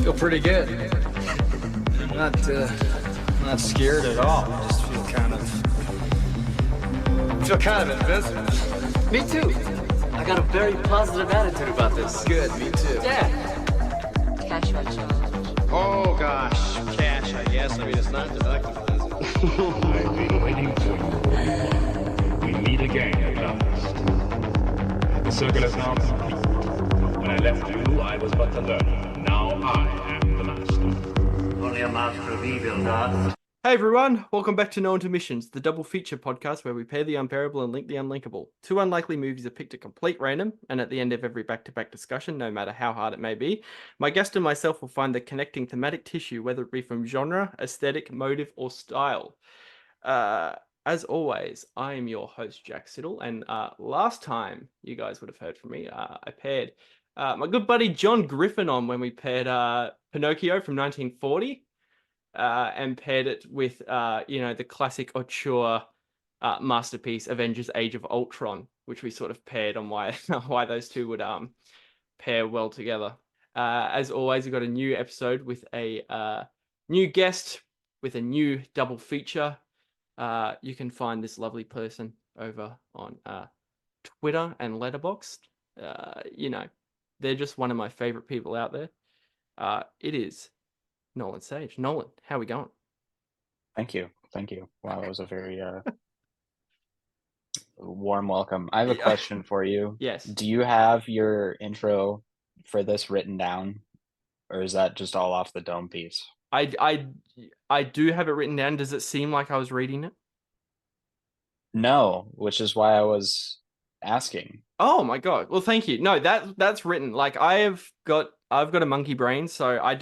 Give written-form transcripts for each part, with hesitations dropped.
Feel pretty good. Not scared at all. Just feel kind of invincible. Me too. I got a very positive attitude about this. Good, me too. Yeah. Cash or challenge? Oh gosh, cash, I guess. I mean, it's not deductible, is it? I've been waiting for you. We meet again at last. The circle is now complete. When I left you, I was but the learner. Now I am the master. Only a master of evil, God. Hey everyone, welcome back to No Intermissions, the double feature podcast where we pair the unbearable and link the unlinkable. Two unlikely movies are picked at complete random, and at the end of every back-to-back discussion, no matter how hard it may be, my guest and myself will find the connecting thematic tissue, whether it be from genre, aesthetic, motive, or style. As always, I am your host, Jack Siddle, and last time you guys would have heard from me, I paired my good buddy John Griffin on when we paired Pinocchio from 1940. And paired it with, the classic auteur masterpiece, Avengers: Age of Ultron, which we sort of paired on why those two would pair well together. As always, we've got a new episode with a new guest with a new double feature. You can find this lovely person over on Twitter and Letterboxd. They're just one of my favorite people out there. It is Nolan Sage. Nolan, how are we going? Thank you. Wow, that was a very warm welcome. I have a question for you. Yes. Do you have your intro for this written down, or is that just all off the dome piece? I do have it written down. Does it seem like I was reading it? No, which is why I was asking. Oh my god. Well, thank you. No, that's written. Like I've got a monkey brain, so I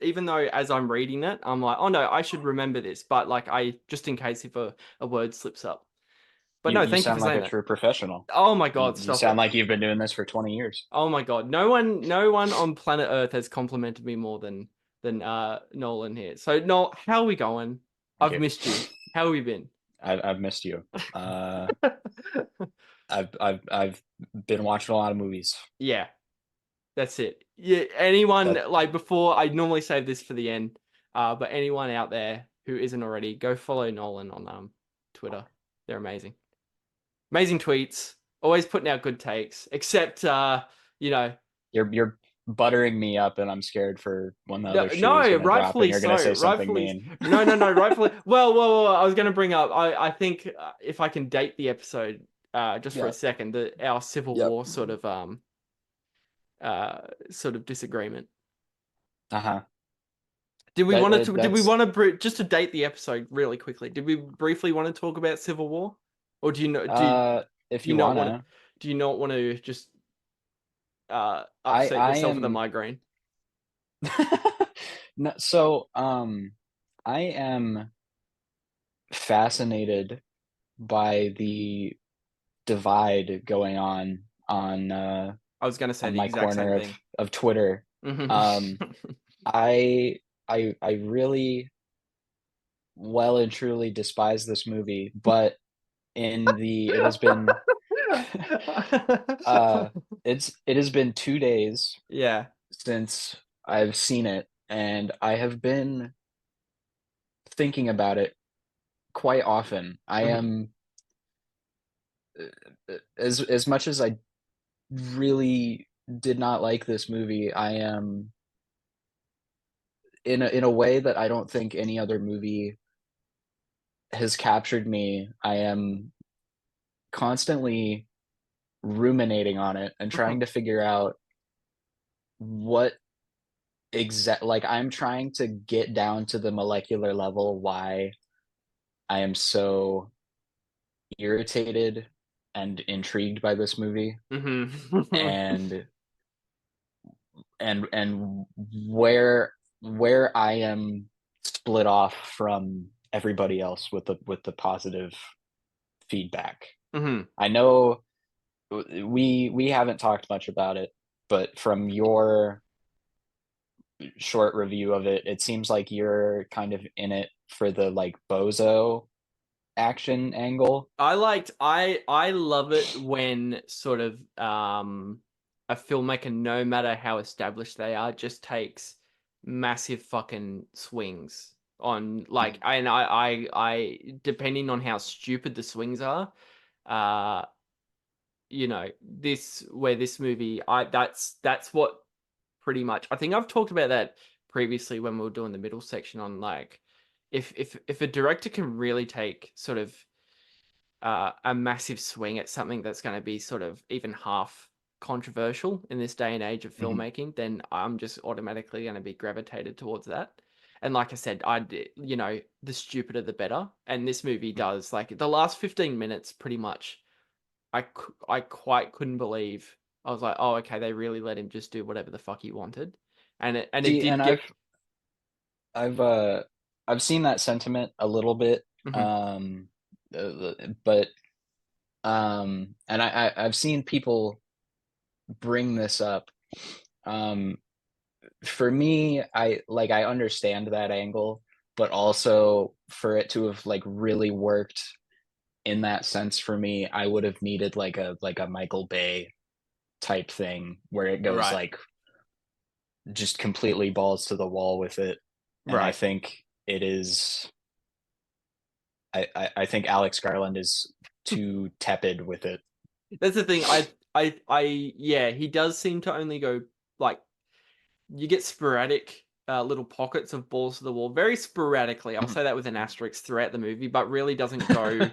even though as I'm reading it, I'm like, oh no, I should remember this, but like I just in case if a word slips up. But no, thank you for saying that. You sound like a true professional. Oh my god, you sound like you've been doing this for 20 years. Oh my god. No one on planet Earth has complimented me more than Nolan here. So Noel, how are we going? I've missed you. How have you been? I've missed you. I've been watching a lot of movies. Yeah, that's it. Yeah, like before, I normally save this for the end. But anyone out there who isn't already, go follow Nolan on Twitter. They're amazing, amazing tweets. Always putting out good takes. Except you're buttering me up, and I'm scared for when the other shoe is gonna rightfully drop and you're so. gonna say something mean. No, rightfully. Well. I was gonna bring up. I think if I can date the episode. Just for a second, our Civil War sort of disagreement. Did we want to just to date the episode really quickly? Did we briefly want to talk about Civil War, or do you know? If you want to, do you not want to just upset yourself with a migraine? No, so I am fascinated by the divide going on I was gonna say on my corner of Twitter. I really well and truly despise this movie, but it has been it has been 2 days since I've seen it, and I have been thinking about it quite often. I am as much as I really did not like this movie, I am in a way that I don't think any other movie has captured me. I am constantly ruminating on it and trying to figure out what I'm trying to get down to the molecular level why I am so irritated and intrigued by this movie. and where I am split off from everybody else with the positive feedback. I know we haven't talked much about it, but from your short review of it, it seems like you're kind of in it for the like bozo action angle. I love it when sort of a filmmaker, no matter how established they are, just takes massive fucking swings on like, and I depending on how stupid the swings are, you know, this movie, that's what pretty much, I think I've talked about that previously when we were doing the middle section on like, if a director can really take sort of a massive swing at something that's going to be sort of even half controversial in this day and age of filmmaking, then I'm just automatically going to be gravitated towards that. And like I said, you know, the stupider the better. And this movie does, like, the last 15 minutes pretty much, I quite couldn't believe. I was like, oh, okay, they really let him just do whatever the fuck he wanted. And it See, did and get... I've seen that sentiment a little bit, but and I've seen people bring this up. For me, I understand that angle, but also for it to have like really worked in that sense for me, I would have needed like a Michael Bay type thing where it goes Right. like just completely balls to the wall with it. And I Right. think it is I think Alex Garland is too tepid with it. That's the thing. Yeah, he does seem to only go like, you get sporadic little pockets of balls to the wall, very sporadically. I'll say that with an asterisk throughout the movie, but really doesn't go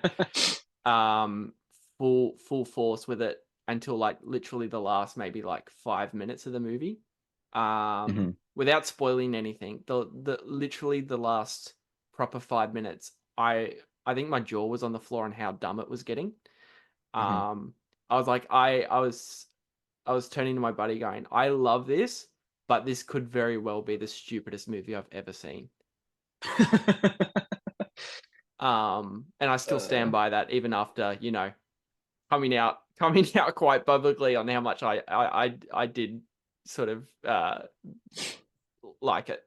full force with it until like literally the last maybe like 5 minutes of the movie. Without spoiling anything, the literally the last proper 5 minutes, I think my jaw was on the floor on how dumb it was getting. I was like, I was turning to my buddy going, I love this, but this could very well be the stupidest movie I've ever seen. And I still stand by that even after, you know, coming out quite publicly on how much I did sort of like it.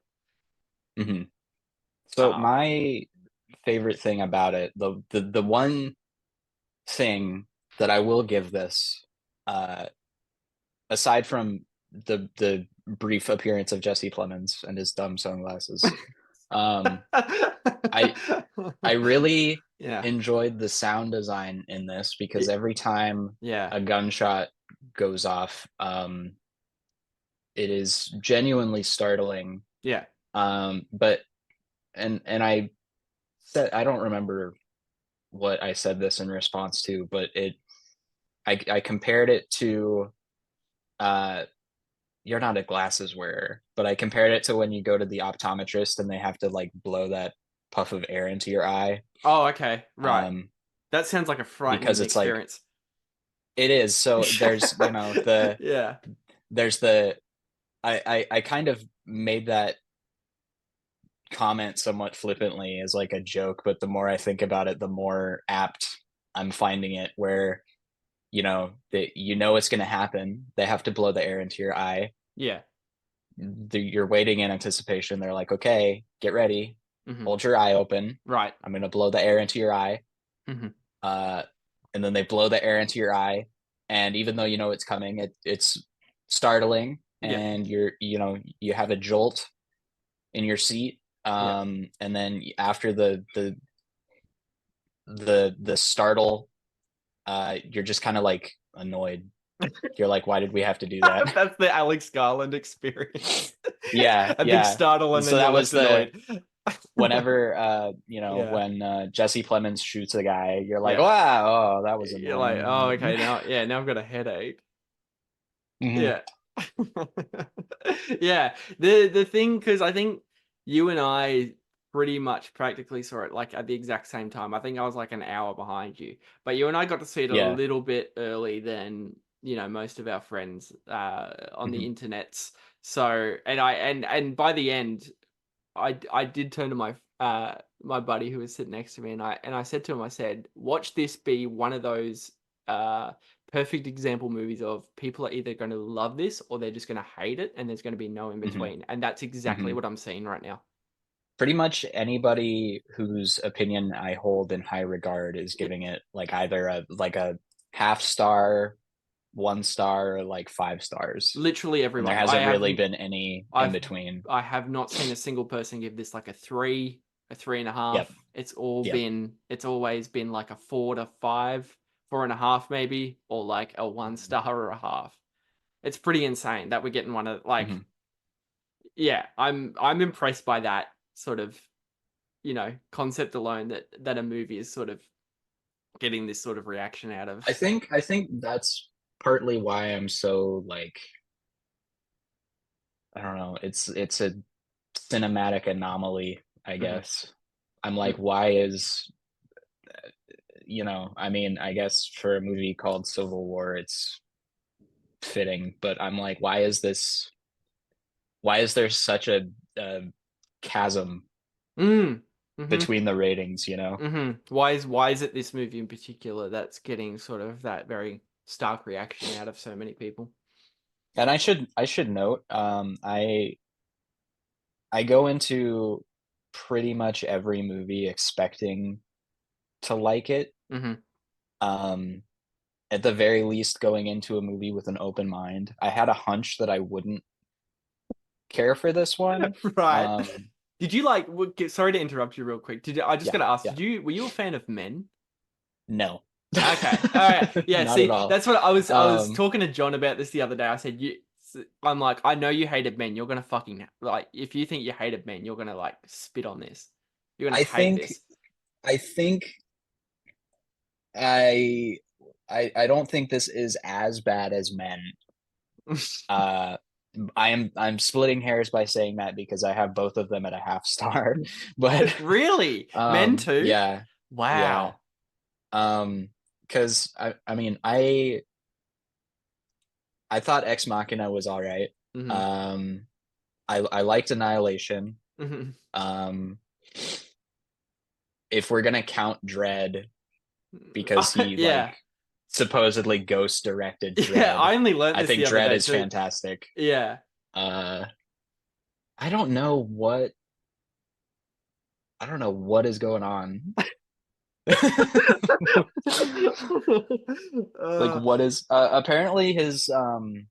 So my favorite thing about it, the one thing that I will give this, aside from the brief appearance of Jesse Plemons and his dumb sunglasses, I really enjoyed the sound design in this, because every time a gunshot goes off, it is genuinely startling. But and I said, I don't remember what I said this in response to, but I compared it to you're not a glasses wearer, but I compared it to when you go to the optometrist and they have to like blow that puff of air into your eye. Oh, okay. Right. That sounds like a frightening because it's experience. Like, it is. So there's, you know, there's the, I kind of made that comment somewhat flippantly as like a joke, but the more I think about it, the more apt I'm finding it, where, you know, it's going to happen. They have to blow the air into your eye. You're waiting in anticipation. They're like, okay, get ready. Hold your eye open. Right. I'm going to blow the air into your eye. And then they blow the air into your eye. And even though you know it's coming, it's startling. And you have a jolt in your seat. And then after the startle, you're just kind of like annoyed. You're like, why did we have to do that? That's the Alex Garland experience. A big startle, and so then that was annoyed. Whenever when Jesse Plemons shoots a guy, you're like, wow, that was annoying. You're like, oh, okay, now I've got a headache. Yeah. The thing, because I think you and I pretty much practically saw it like at the exact same time. I think I was like an hour behind you, but you and I got to see it a little bit early than, you know, most of our friends on the internets. So, and by the end, I did turn to my my buddy who was sitting next to me, and I said to him, I said, watch this be one of those perfect example movies of people are either going to love this or they're just going to hate it, and there's going to be no in between. And that's exactly what I'm seeing right now. Pretty much anybody whose opinion I hold in high regard is giving it like either a half star, 1 star or like 5 stars. Literally And everyone. there hasn't really been any in between. I have not seen a single person give this like a 3, a 3.5. Yep. It's all Yep. it's always been like a 4 to 5, 4.5 maybe, or like a 1 star or a half. It's pretty insane that we're getting one of like, Mhm. yeah, I'm impressed by that sort of, you know, concept alone that a movie is sort of getting this sort of reaction out of. I think that's partly why I'm so like, I don't know, it's a cinematic anomaly, I guess. I'm like, why is, you know, I mean, I guess for a movie called Civil War, it's fitting, but I'm like, why is there such a chasm between the ratings, you know? Why is it this movie in particular that's getting sort of that very stark reaction out of so many people? And I should note, I go into pretty much every movie expecting to like it. Um, at the very least, going into a movie with an open mind. I had a hunch that I wouldn't care for this one. Right. Did you like? Sorry to interrupt you real quick. I just Yeah, gotta ask? yeah. Were you a fan of Men? No. Okay. All right. Yeah. Not See, at all. that's what I was talking to John about this the other day. I said I'm like, I know you hated Men. You're gonna fucking like, if you think you hated Men, you're gonna like spit on this. You're gonna hate this. I think I don't think this is as bad as Men. I'm splitting hairs by saying that because I have both of them at a half star. But Really, Men too? Yeah. Wow. Yeah. Because I mean, I thought Ex Machina was all right. I liked Annihilation. If we're gonna count Dread, because he like supposedly ghost directed Dread. Yeah, I only learned this I think the other Dread day is too. fantastic. Yeah. I don't know what is going on. Like, what is apparently his I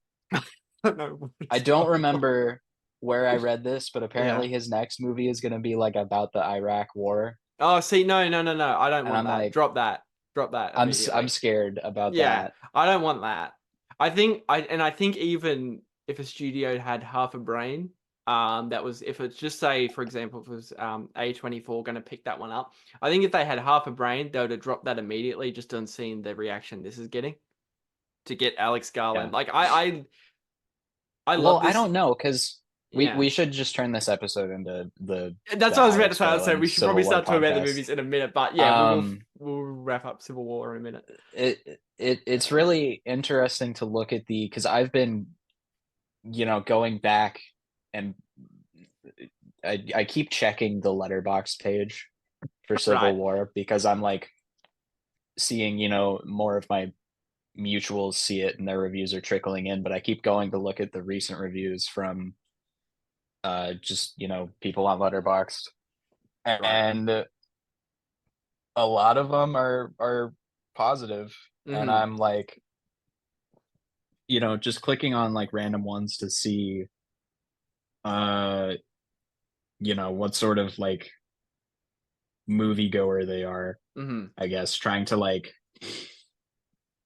don't remember where I read this, but apparently his next movie is gonna be like about the Iraq War. Oh, see, no, I don't And want I'm that. like, Drop that immediately. I'm scared about Yeah, that. I don't want that. I think even if a studio had half a brain, that was, if it's just say, for example, if it was A24 going to pick that one up, I think if they had half a brain, they would have dropped that immediately just on seeing the reaction this is getting to get Alex Garland. Yeah. Like I Well, love this. I don't know, because Yeah. we should just turn this episode into That's what I was about to say. So we should probably start talking about the movies in a minute, but yeah, we'll wrap up Civil War in a minute. It's really interesting to look at because I've been, you know, going back, and I keep checking the Letterboxd page for Civil War, because I'm like seeing, you know, more of my mutuals see it and their reviews are trickling in, but I keep going to look at the recent reviews from just, you know, people on Letterboxd, and a lot of them are positive. And I'm like, you know, just clicking on like random ones to see you know, what sort of like moviegoer they are. I guess trying to like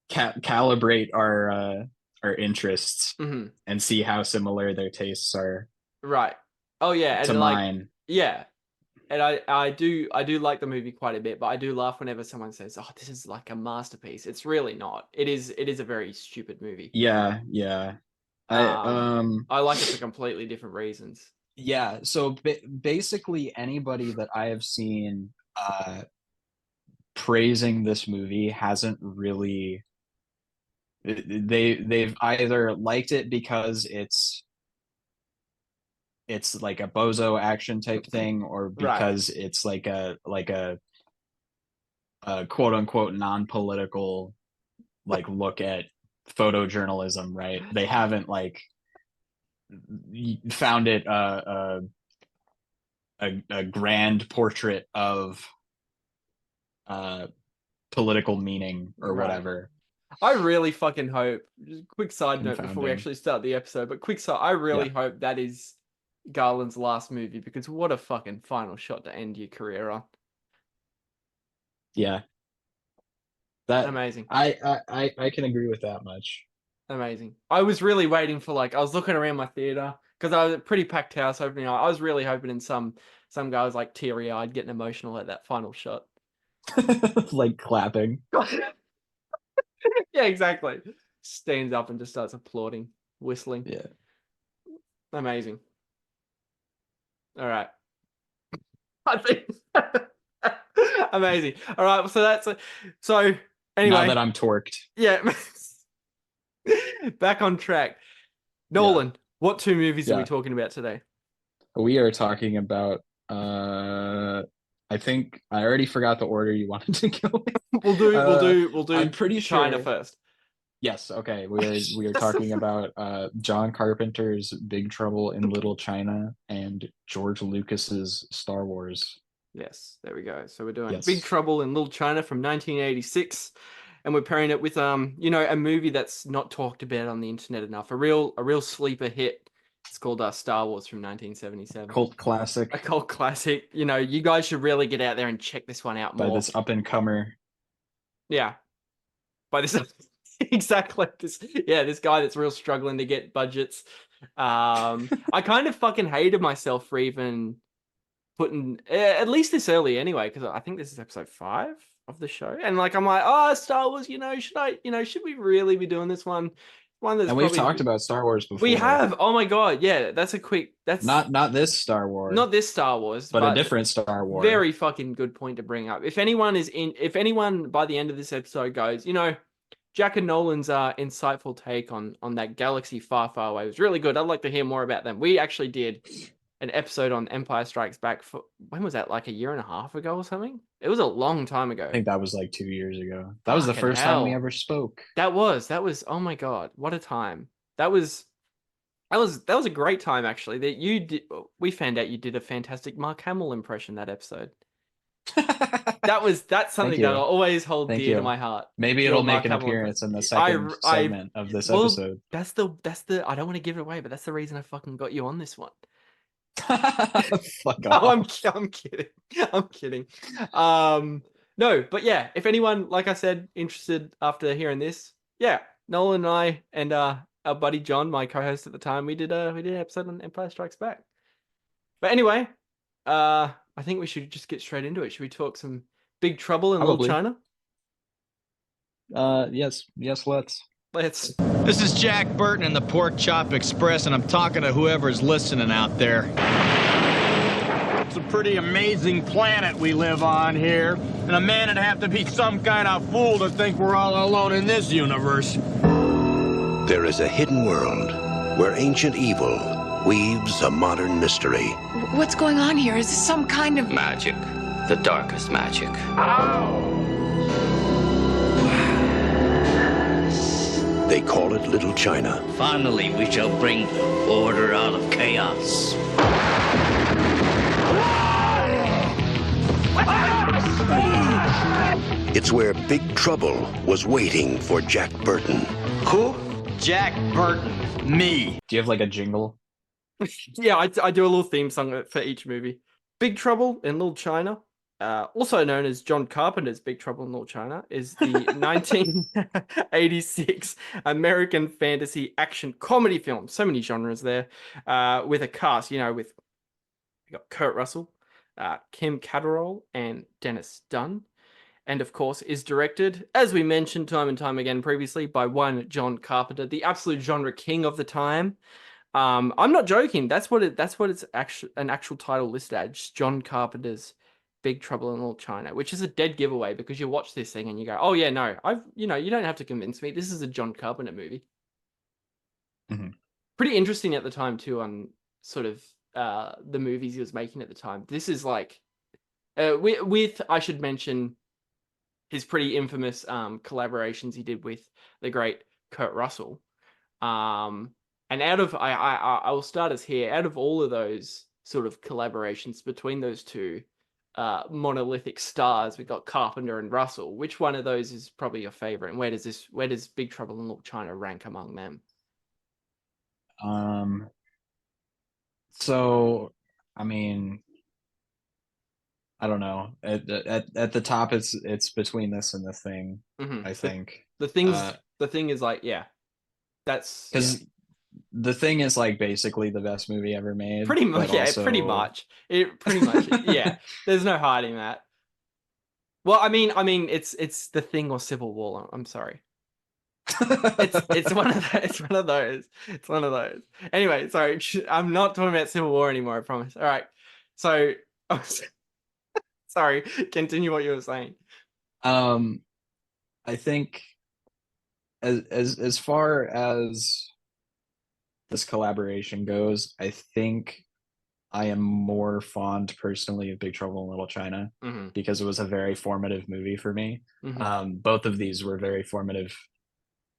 calibrate our interests and see how similar their tastes are. Right. Oh yeah, and to like mine. Yeah. And I do like the movie quite a bit, but I do laugh whenever someone says, "Oh, this is like a masterpiece." It's really not. It is a very stupid movie. Yeah. I like it for completely different reasons. Yeah, so basically anybody that I have seen praising this movie hasn't really, they've either liked it because it's like a bozo action type thing, or because it's like a quote unquote non-political like look at photojournalism, right? They haven't like found it a grand portrait of political meaning or whatever. I really fucking hope. Just a quick side note before we Confounding. actually start the episode, but quick side. I really hope that is Garland's last movie because what a fucking final shot to end your career on. Yeah. That Amazing. I can agree with that much. Amazing. I was really waiting for I was looking around my theater because I was a pretty packed house opening night. I was really hoping in some guy was like teary eyed, getting emotional at that final shot. Like clapping. Yeah, exactly. Stands up and just starts applauding, whistling. Yeah. Amazing. All right. I think amazing. All right, so that's so anyway. Now that I'm torqued. Yeah. Back on track. Nolan, what 2 movies are we talking about today? We are talking about I think I already forgot the order you wanted to go in. We'll do I'm pretty China sure first. Yes, okay. We are talking about John Carpenter's Big Trouble in Little China and George Lucas's Star Wars. Yes, there we go. So we're doing Big Trouble in Little China from 1986, and we're pairing it with a movie that's not talked about on the internet enough. A real sleeper hit. It's called Star Wars from 1977. Cult classic. A cult classic. You guys should really get out there and check this one out more. By this up and comer. Yeah. By this exactly this guy that's real struggling to get budgets. I kind of fucking hated myself for even putting at least this early anyway, because I think this is episode 5 of the show, and I'm like, Star Wars, should we really be doing this one that's, and we've talked about Star Wars before. We have. Oh my god, yeah, that's not this Star Wars, not this Star Wars, but a different Star Wars. Very fucking good point to bring up. If anyone by the end of this episode goes, Jack and Nolan's insightful take on that galaxy far, far away was really good. I'd like to hear more about them. We actually did an episode on Empire Strikes Back when was that? Like a year and a half ago or something? It was a long time ago. I think that was like 2 years ago. That was the first time we ever spoke. That was, oh my god, what a time. That was a great time actually. We found out you did a fantastic Mark Hamill impression that episode. That's something that I'll always hold dear to my heart. Maybe it'll make an appearance in the second segment of this episode. That's the I don't want to give it away, but that's the reason I fucking got you on this one. Fuck off. I'm kidding. No, but yeah, if anyone, like I said, interested after hearing this, Nolan and I and our buddy John, my co-host at the time, we did an episode on Empire Strikes Back. But anyway, I think we should just get straight into it. Should we talk some Big Trouble in Little China? Yes, let's. This is Jack Burton in the Pork Chop Express, and I'm talking to whoever's listening out there. It's a pretty amazing planet we live on here, and a man would have to be some kind of fool to think we're all alone in this universe. There is a hidden world where ancient evil weaves a modern mystery. What's going on here? Is this some kind of magic? The darkest magic. They call it Little China. Finally, we shall bring order out of chaos. It's where Big Trouble was waiting for Jack Burton. Who? Jack Burton. Me. Do you have like a jingle? Yeah, I do a little theme song for each movie. Big Trouble in Little China, also known as John Carpenter's Big Trouble in Little China, is the 1986 American fantasy action comedy film. So many genres there, with a cast, we got Kurt Russell, Kim Cattrall, and Dennis Dunn. And of course is directed, as we mentioned time and time again previously, by one John Carpenter, the absolute genre king of the time. I'm not joking. That's what it's an actual title listed as, John Carpenter's Big Trouble in Little China, which is a dead giveaway because you watch this thing and you go, oh yeah, no, you don't have to convince me. This is a John Carpenter movie. Mm-hmm. Pretty interesting at the time too, on sort of the movies he was making at the time. This is like, with I should mention his pretty infamous collaborations he did with the great Kurt Russell. And out of I will start us here. Out of all of those sort of collaborations between those two, monolithic stars. We got Carpenter and Russell. Which one of those is probably your favorite? And where does Big Trouble in Little China rank among them? So I mean, I don't know. At the top, it's between this and The Thing. I think The thing is like, yeah, that's because The Thing is like basically the best movie ever made. pretty much. but Yeah, also... pretty much. It pretty much. Yeah, there's no hiding that. Well, I mean, it's The Thing or Civil War. I'm sorry. It's one of those. It's one of those. It's one of those. Anyway, sorry. I'm not talking about Civil War anymore. I promise. All right. So, sorry. Continue what you were saying. I think as far as this collaboration goes, I think I am more fond personally of Big Trouble in Little China because it was a very formative movie for me. Both of these were very formative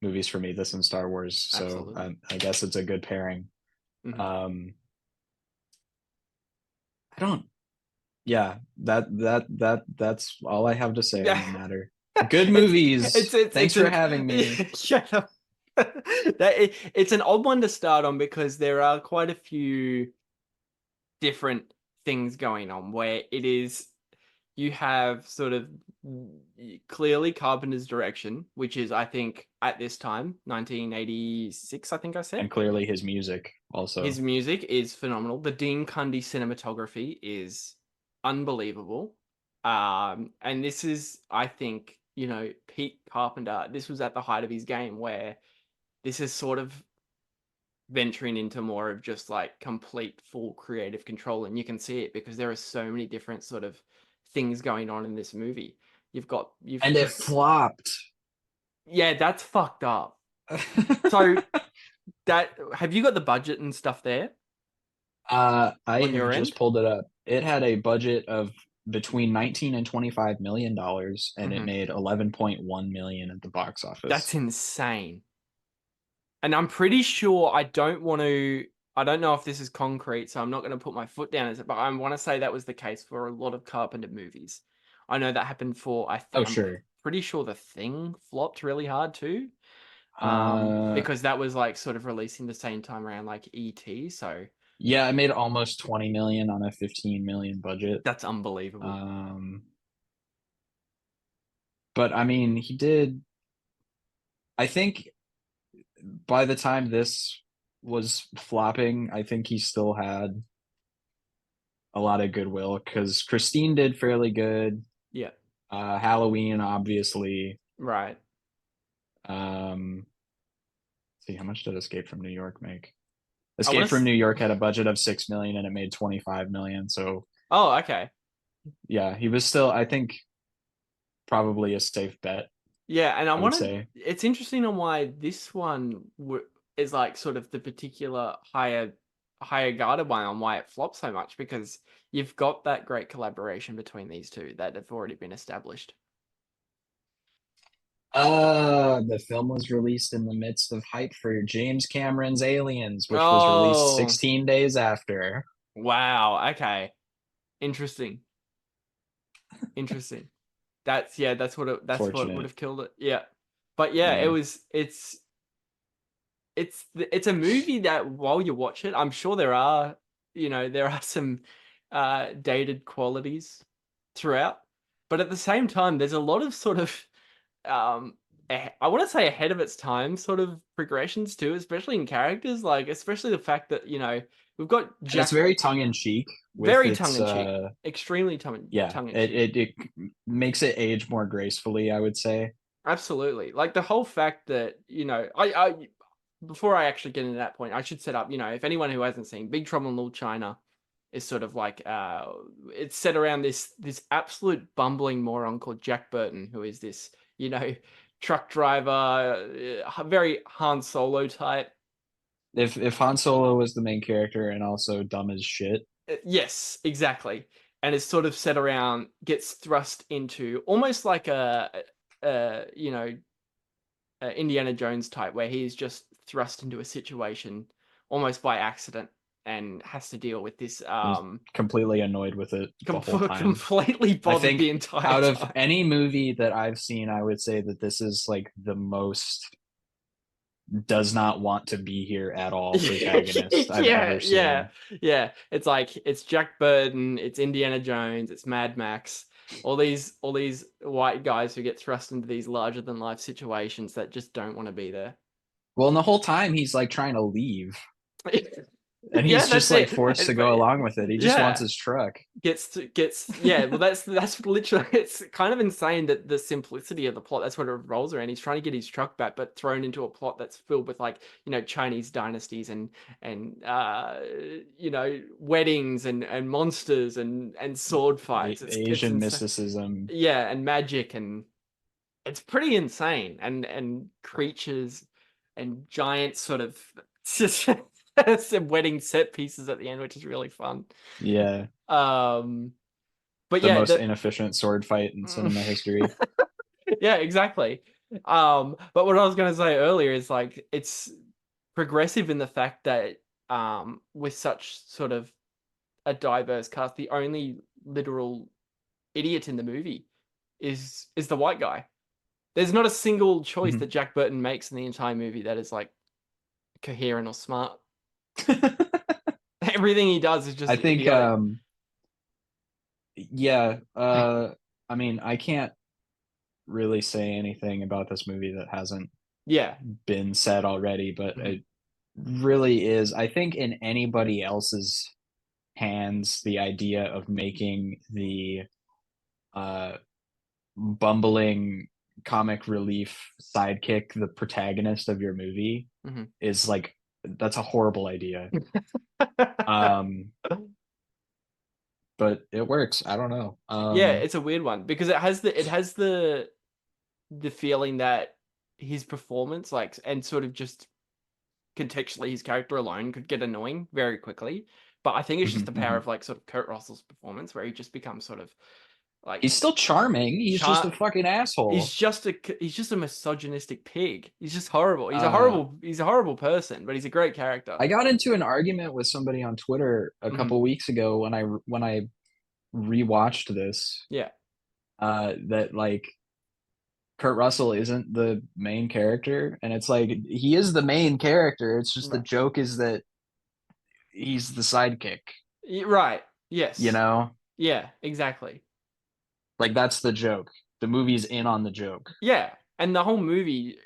movies for me, this and Star Wars. So I guess it's a good pairing. I don't. Yeah, that's all I have to say on the matter. Good movies. Thanks for having me. Shut up. It's an odd one to start on because there are quite a few different things going on where it is you have sort of clearly Carpenter's direction, which is, I think, at this time, 1986, I think I said. And clearly his music also. His music is phenomenal. The Dean Cundey cinematography is unbelievable. And this is, I think, Pete Carpenter, this was at the height of his game where this is sort of venturing into more of just like complete full creative control. And you can see it because there are so many different sort of things going on in this movie. And it flopped. Yeah, that's fucked up. So have you got the budget and stuff there? I just pulled it up. It had a budget of between 19 and 25 million dollars, and it made 11.1 million at the box office. That's insane. And I'm pretty sure I don't know if this is concrete, so I'm not going to put my foot down as it, but I want to say that was the case for a lot of Carpenter movies. I know that happened for, I'm pretty sure The Thing flopped really hard too. Because that was like sort of releasing the same time around like E.T. So yeah, it made almost 20 million on a 15 million budget. That's unbelievable. But I mean, he did, I think by the time this was flopping, I think he still had a lot of goodwill because Christine did fairly good. Yeah. Halloween, obviously. Right. See, how much did Escape from New York make? Escape from New York had a budget of 6 million and it made 25 million. So. Oh, okay. Yeah, he was still, I think, probably a safe bet. Yeah, and I would say it's interesting on why this one is like sort of the particular higher guarded one on why it flopped so much, because you've got that great collaboration between these two that have already been established. The film was released in the midst of hype for James Cameron's Aliens, which was released 16 days after. Wow. Okay. Interesting. That's what would have killed it. Yeah. But yeah, it's a movie that while you watch it, I'm sure there are some dated qualities throughout, but at the same time, there's a lot of sort of I want to say ahead of its time sort of progressions too, especially in characters, like especially the fact that we've got Jack. It's very tongue in cheek. Very tongue in cheek. Extremely tongue in cheek. It makes it age more gracefully, I would say. Absolutely. Like the whole fact that I before I actually get into that point, I should set up. If anyone who hasn't seen Big Trouble in Little China is sort of like it's set around this absolute bumbling moron called Jack Burton, who is this truck driver, very Han Solo type. If Han Solo was the main character and also dumb as shit. Yes, exactly. And it's sort of set around, gets thrust into almost like a Indiana Jones type, where he's just thrust into a situation almost by accident. and has to deal with this completely annoyed with it the whole time. completely bothered think the entire out time. of any movie that I've seen, I would say that this is like the most does not want to be here at all protagonist I've ever seen. Yeah. It's like it's Jack Burton, it's Indiana Jones, it's Mad Max. All these white guys who get thrust into these larger than life situations that just don't want to be there. Well, and the whole time he's like trying to leave. And Yeah, he's just that's like it. forced to go along with it. He just wants his truck. Gets yeah. Well, that's literally, it's kind of insane that the simplicity of the plot, that's what it revolves around. He's trying to get his truck back, but thrown into a plot that's filled with like, you know, Chinese dynasties and you know, weddings and monsters and sword fights. Asian mysticism. Yeah, and magic, and it's pretty insane. And creatures and giant sort of some wedding set pieces at the end, which is really fun. Yeah. But the most inefficient sword fight in cinema history. Yeah, exactly. But what I was going to say earlier is like it's progressive in the fact that with such sort of a diverse cast, the only literal idiot in the movie is the white guy. There's not a single choice that Jack Burton makes in the entire movie that is like coherent or smart. Everything he does is just, I think idiotic. I mean, I can't really say anything about this movie that hasn't been said already, but it really is, I think, in anybody else's hands, the idea of making the bumbling comic relief sidekick the protagonist of your movie is like, that's a horrible idea. But it works. I don't know. Yeah, it's a weird one because it has the feeling that his performance, like, and sort of just contextually his character alone could get annoying very quickly. But I think it's just the power of like sort of Kurt Russell's performance, where he just becomes sort of like, he's still charming. He's just a fucking asshole. He's just a misogynistic pig. He's just horrible. He's a horrible person, but he's a great character. I got into an argument with somebody on Twitter a couple weeks ago when I rewatched this. Yeah. That like Kurt Russell isn't the main character, and it's like he is the main character. It's just the joke is that he's the sidekick. Right. Yes. You know? Yeah, exactly. Like that's the joke. The movie's in on the joke. Yeah, and the whole movie,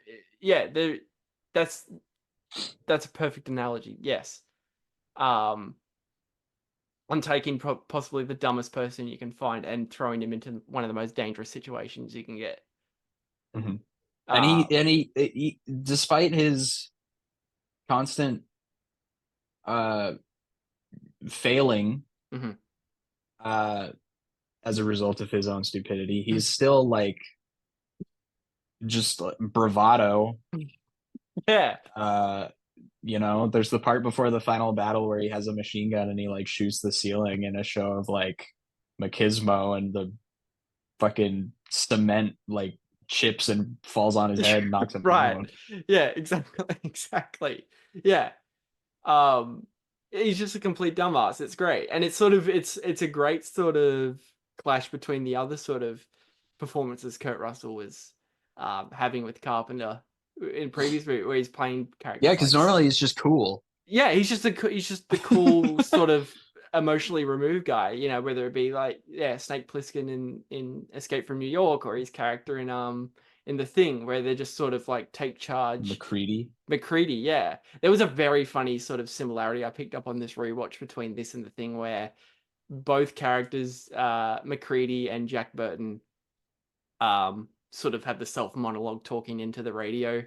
that's a perfect analogy. Yes. I'm taking possibly the dumbest person you can find and throwing him into one of the most dangerous situations you can get. And he, despite his constant failing, as a result of his own stupidity, he's still like just bravado. Yeah. You know, there's the part before the final battle where he has a machine gun and he like shoots the ceiling in a show of like machismo, and the fucking cement like chips and falls on his head and knocks him down. Yeah, exactly. Yeah. He's just a complete dumbass. It's great. And it's sort of it's a great sort of clash between the other sort of performances Kurt Russell was having with Carpenter in previous movie, where he's playing characters. Yeah, because normally he's just cool. Yeah, he's just the cool sort of emotionally removed guy, you know, whether it be like Snake Plissken in Escape from New York, or his character in The Thing, where they just sort of like take charge. McCready, yeah. There was a very funny sort of similarity I picked up on this rewatch between this and The Thing, where both characters, McCready and Jack Burton, sort of have the self monologue talking into the radio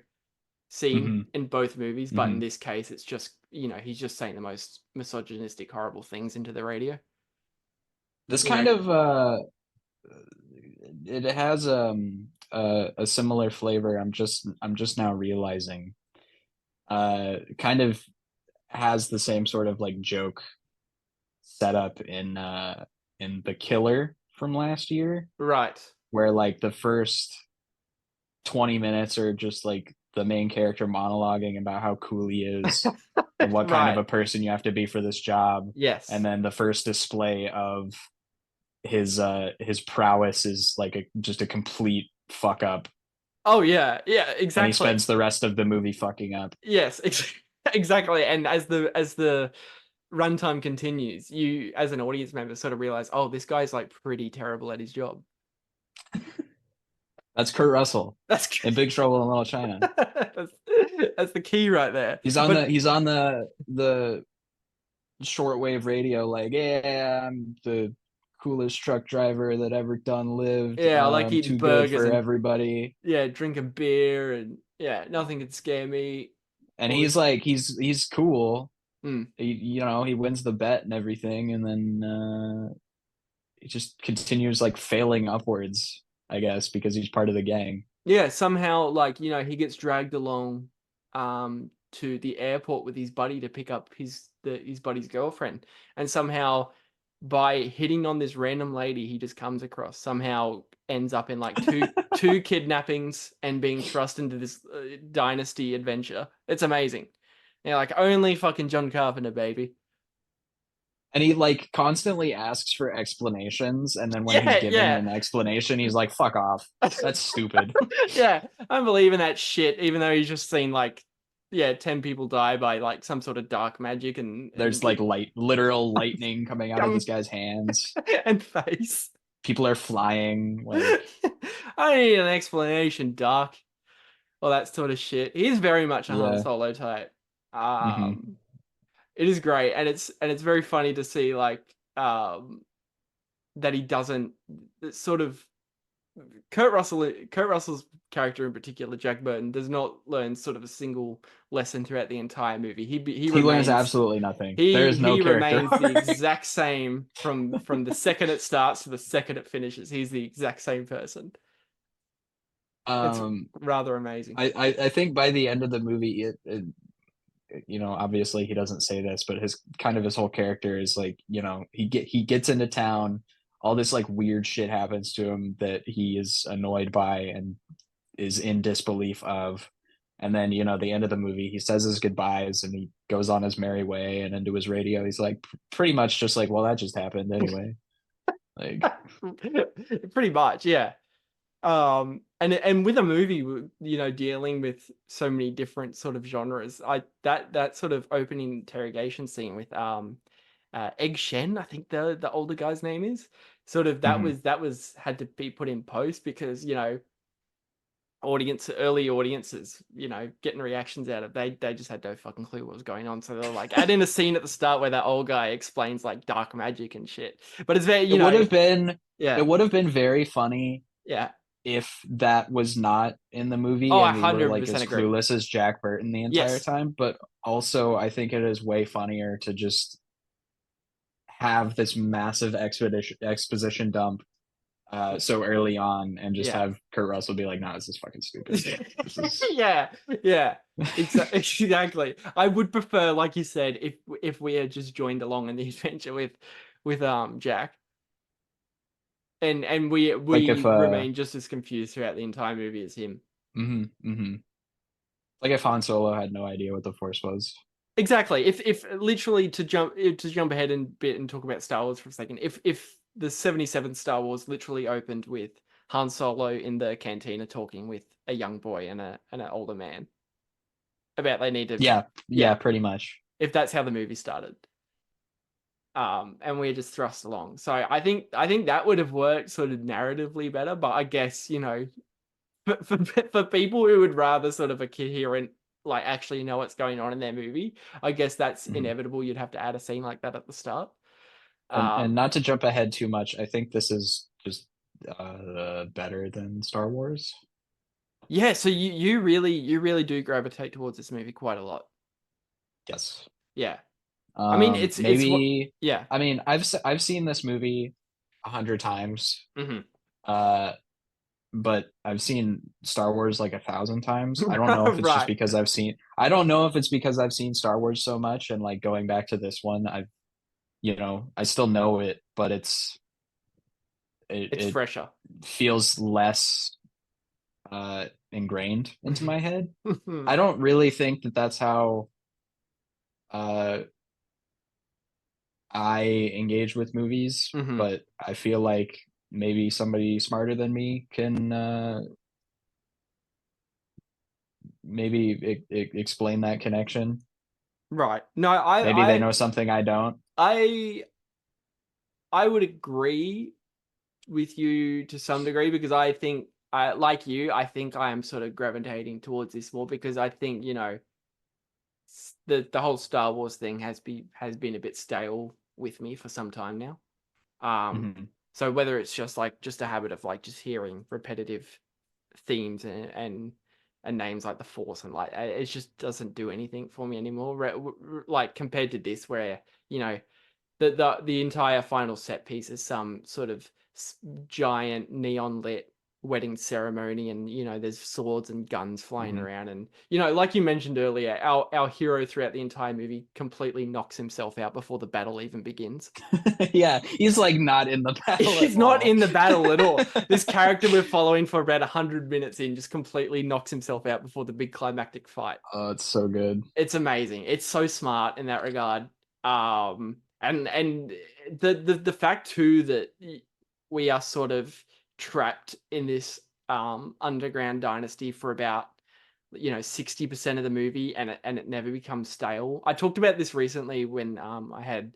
scene in both movies, but in this case it's just, you know, he's just saying the most misogynistic, horrible things into the radio. This kind of it has a similar flavor. I'm just now realizing kind of has the same sort of like joke setup in The Killer from last year, right, where like the first 20 minutes are just like the main character monologuing about how cool he is. what kind of Right. a person you have to be for this job. Yes. And then the first display of his prowess is like just a complete fuck up. Oh yeah, And he exactly. spends the rest of the movie fucking up. Yes, exactly. And as the runtime continues, you as an audience member sort of realize, oh, this guy's like pretty terrible at his job. That's Kurt Russell That's in Big Trouble in Little China. that's the key right there. He's on the shortwave radio, like, yeah, I'm the coolest truck driver that ever done lived. Yeah, I like I'm eating too good burgers for and everybody. drinking beer and nothing can scare me. And All he's this- like, he's cool. Mm. He wins the bet and everything, and then he just continues like failing upwards, I guess, because he's part of the gang. Yeah, somehow like, he gets dragged along to the airport with his buddy to pick up his buddy's girlfriend. And somehow by hitting on this random lady he just comes across, somehow ends up in like two kidnappings and being thrust into this dynasty adventure. It's amazing. Yeah, like only fucking John Carpenter, baby. And he like constantly asks for explanations, and then when he's given an explanation, he's like, "Fuck off, that's stupid." Yeah, I'm believing that shit, even though he's just seen like 10 people die by like some sort of dark magic and There's like literal lightning coming out of this guy's hands. and face. People are flying. Like, I need an explanation, Doc. Well, that sort of shit. He's very much a Han Yeah. Solo type. Mhm. It is great, and it's very funny to see like that he doesn't sort of Kurt Russell's character in particular, Jack Burton, does not learn sort of a single lesson throughout the entire movie. He learns absolutely nothing. There is no he character remains the exact same from the second it starts to the second it finishes. He's the exact same person. It's rather amazing. I think by the end of the movie, obviously he doesn't say this, but his whole character is like, he gets into town, all this like weird shit happens to him that he is annoyed by and is in disbelief of. And then, the end of the movie, he says his goodbyes and he goes on his merry way, and into his radio, he's like pretty much just like, well, that just happened anyway. Like, pretty much, yeah. And with a movie, dealing with so many different sort of genres, that sort of opening interrogation scene with Egg Shen, I think the older guy's name is, sort of that was had to be put in post because early audiences, getting reactions out of they just had no fucking clue what was going on, so they're like, add in a scene at the start where that old guy explains like dark magic and shit. But it's very it would have been very funny, yeah, if that was not in the movie, Oh, and we were like 100% as agree. clueless as Jack Burton the entire Yes. time. But also, I think it is way funnier to just have this massive exposition dump so early on, and just have Kurt Russell be like, "Nah, this is fucking stupid." Yeah, exactly. I would prefer, like you said, if we had just joined along in the adventure with Jack, and we remain just as confused throughout the entire movie as him. Like if Han Solo had no idea what the Force was. Exactly. If literally to jump ahead a bit and talk about Star Wars for a second, if the 77th Star Wars literally opened with Han Solo in the cantina talking with a young boy and an older man about they need to yeah, pretty much, if that's how the movie started, and we're just thrust along. So I think that would have worked sort of narratively better, but I guess for people who would rather sort of a coherent, like actually know what's going on in their movie, I guess that's inevitable. You'd have to add a scene like that at the start. And not to jump ahead too much, I think this is just better than Star Wars. Yeah, so you really do gravitate towards this movie quite a lot. Yes. Yeah. I mean, it's yeah. I mean, I've seen this movie 100 times. But I've seen Star Wars like 1,000 times. I don't know if it's just because I don't know if it's because I've seen Star Wars so much, and like going back to this one, I still know it, but it's fresher. Feels less ingrained into my head. I don't really think that that's how I engage with movies, Mhm. but I feel like maybe somebody smarter than me can maybe explain that connection. Right. No, Maybe they know something I don't. I would agree with you to some degree, because I think like you, I think I am sort of gravitating towards this more, because I think, you know, the whole Star Wars thing has been a bit stale with me for some time now. Mhm. So whether it's just a habit of like just hearing repetitive themes and names like the Force, and like it just doesn't do anything for me anymore. Like compared to this, where, you know, the entire final set piece is some sort of giant neon lit wedding ceremony, and, you know, there's swords and guns flying around, and, you know, like you mentioned earlier, our hero throughout the entire movie completely knocks himself out before the battle even begins. Yeah, he's like not in the battle. He's at not all. in the battle at all. This character we're following for about 100 minutes in just completely knocks himself out before the big climactic fight. Oh, it's so good. It's amazing. It's so smart in that regard. And the fact too that we are sort of trapped in this underground dynasty for about, you know, 60% of the movie, and it never becomes stale. I talked about this recently when I had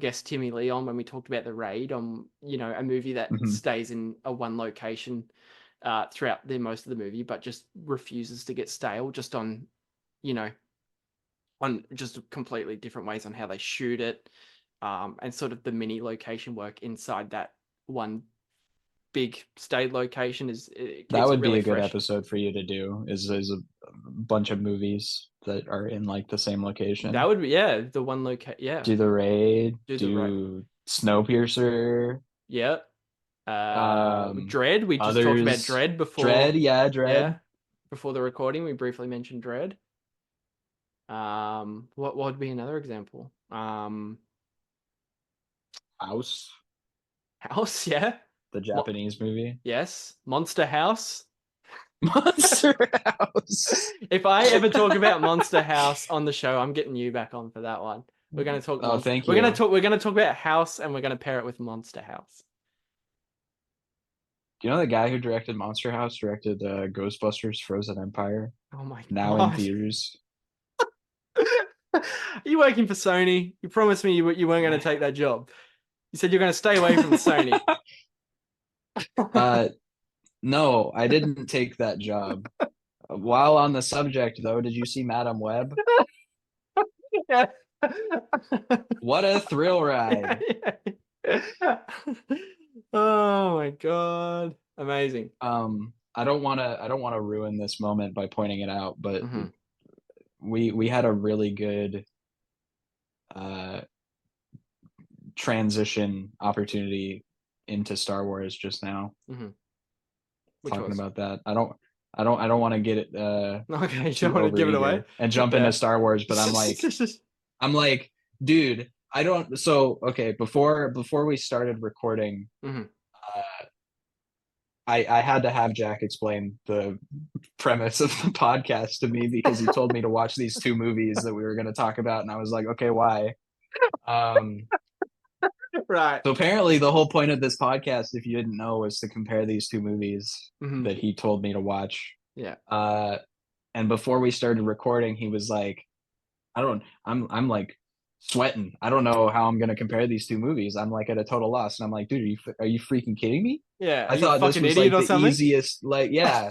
guest Timmy Lee on, when we talked about The Raid, on, you know, a movie that Mhm. stays in a one location throughout the most of the movie, but just refuses to get stale, just on, you know, on just completely different ways on how they shoot it, and sort of the mini location work inside that one big stayed location it That keeps it would be really a good fresh. episode for you to do. Is a bunch of movies that are in like the same location. That would be, yeah, the one location. Yeah, Do the Raid. Do the Raid. Do Snowpiercer. yeah. Dread. We just talked about Others. Dread before. Dread. Yeah, Dread. Yeah, before the recording, we briefly mentioned Dread. What would be another example? House. House. Yeah. The Japanese movie. Yes. Monster House. Monster House. If I ever talk about Monster House on the show, I'm getting you back on for that one. We're going to talk. Oh, thank We're you. going to talk about House, and we're going to pair it with Monster House. Do you know the guy who directed Monster House directed Ghostbusters: Frozen Empire? Oh my god! Now in theaters. Are you working for Sony? You promised me you weren't going to take that job. You said you're going to stay away from Sony. No, I didn't take that job. While on the subject, though, did you see Madam Web? Yeah. What a thrill ride! Oh my god! Amazing. I don't want to ruin this moment by pointing it out, but Mhm. we had a really good transition opportunity into Star Wars just now. Mhm. Talking about that, I don't want to get it Okay, you too don't want to give it away overeager and jump Yeah. into Star Wars, but I'm like, dude, I don't. So okay, before we started recording, Mhm. I had to have Jack explain the premise of the podcast to me, because he told me to watch these two movies that we were going to talk about, and I was like, okay, why? Right. So apparently the whole point of this podcast, if you didn't know, was to compare these two movies Mhm. that he told me to watch. Yeah. And before we started recording, he was like, I'm like sweating. I don't know how I'm going to compare these two movies. I'm like at a total loss. And I'm like, dude, are you freaking kidding me? Yeah. I thought this was idiot like or the something? easiest, like, yeah.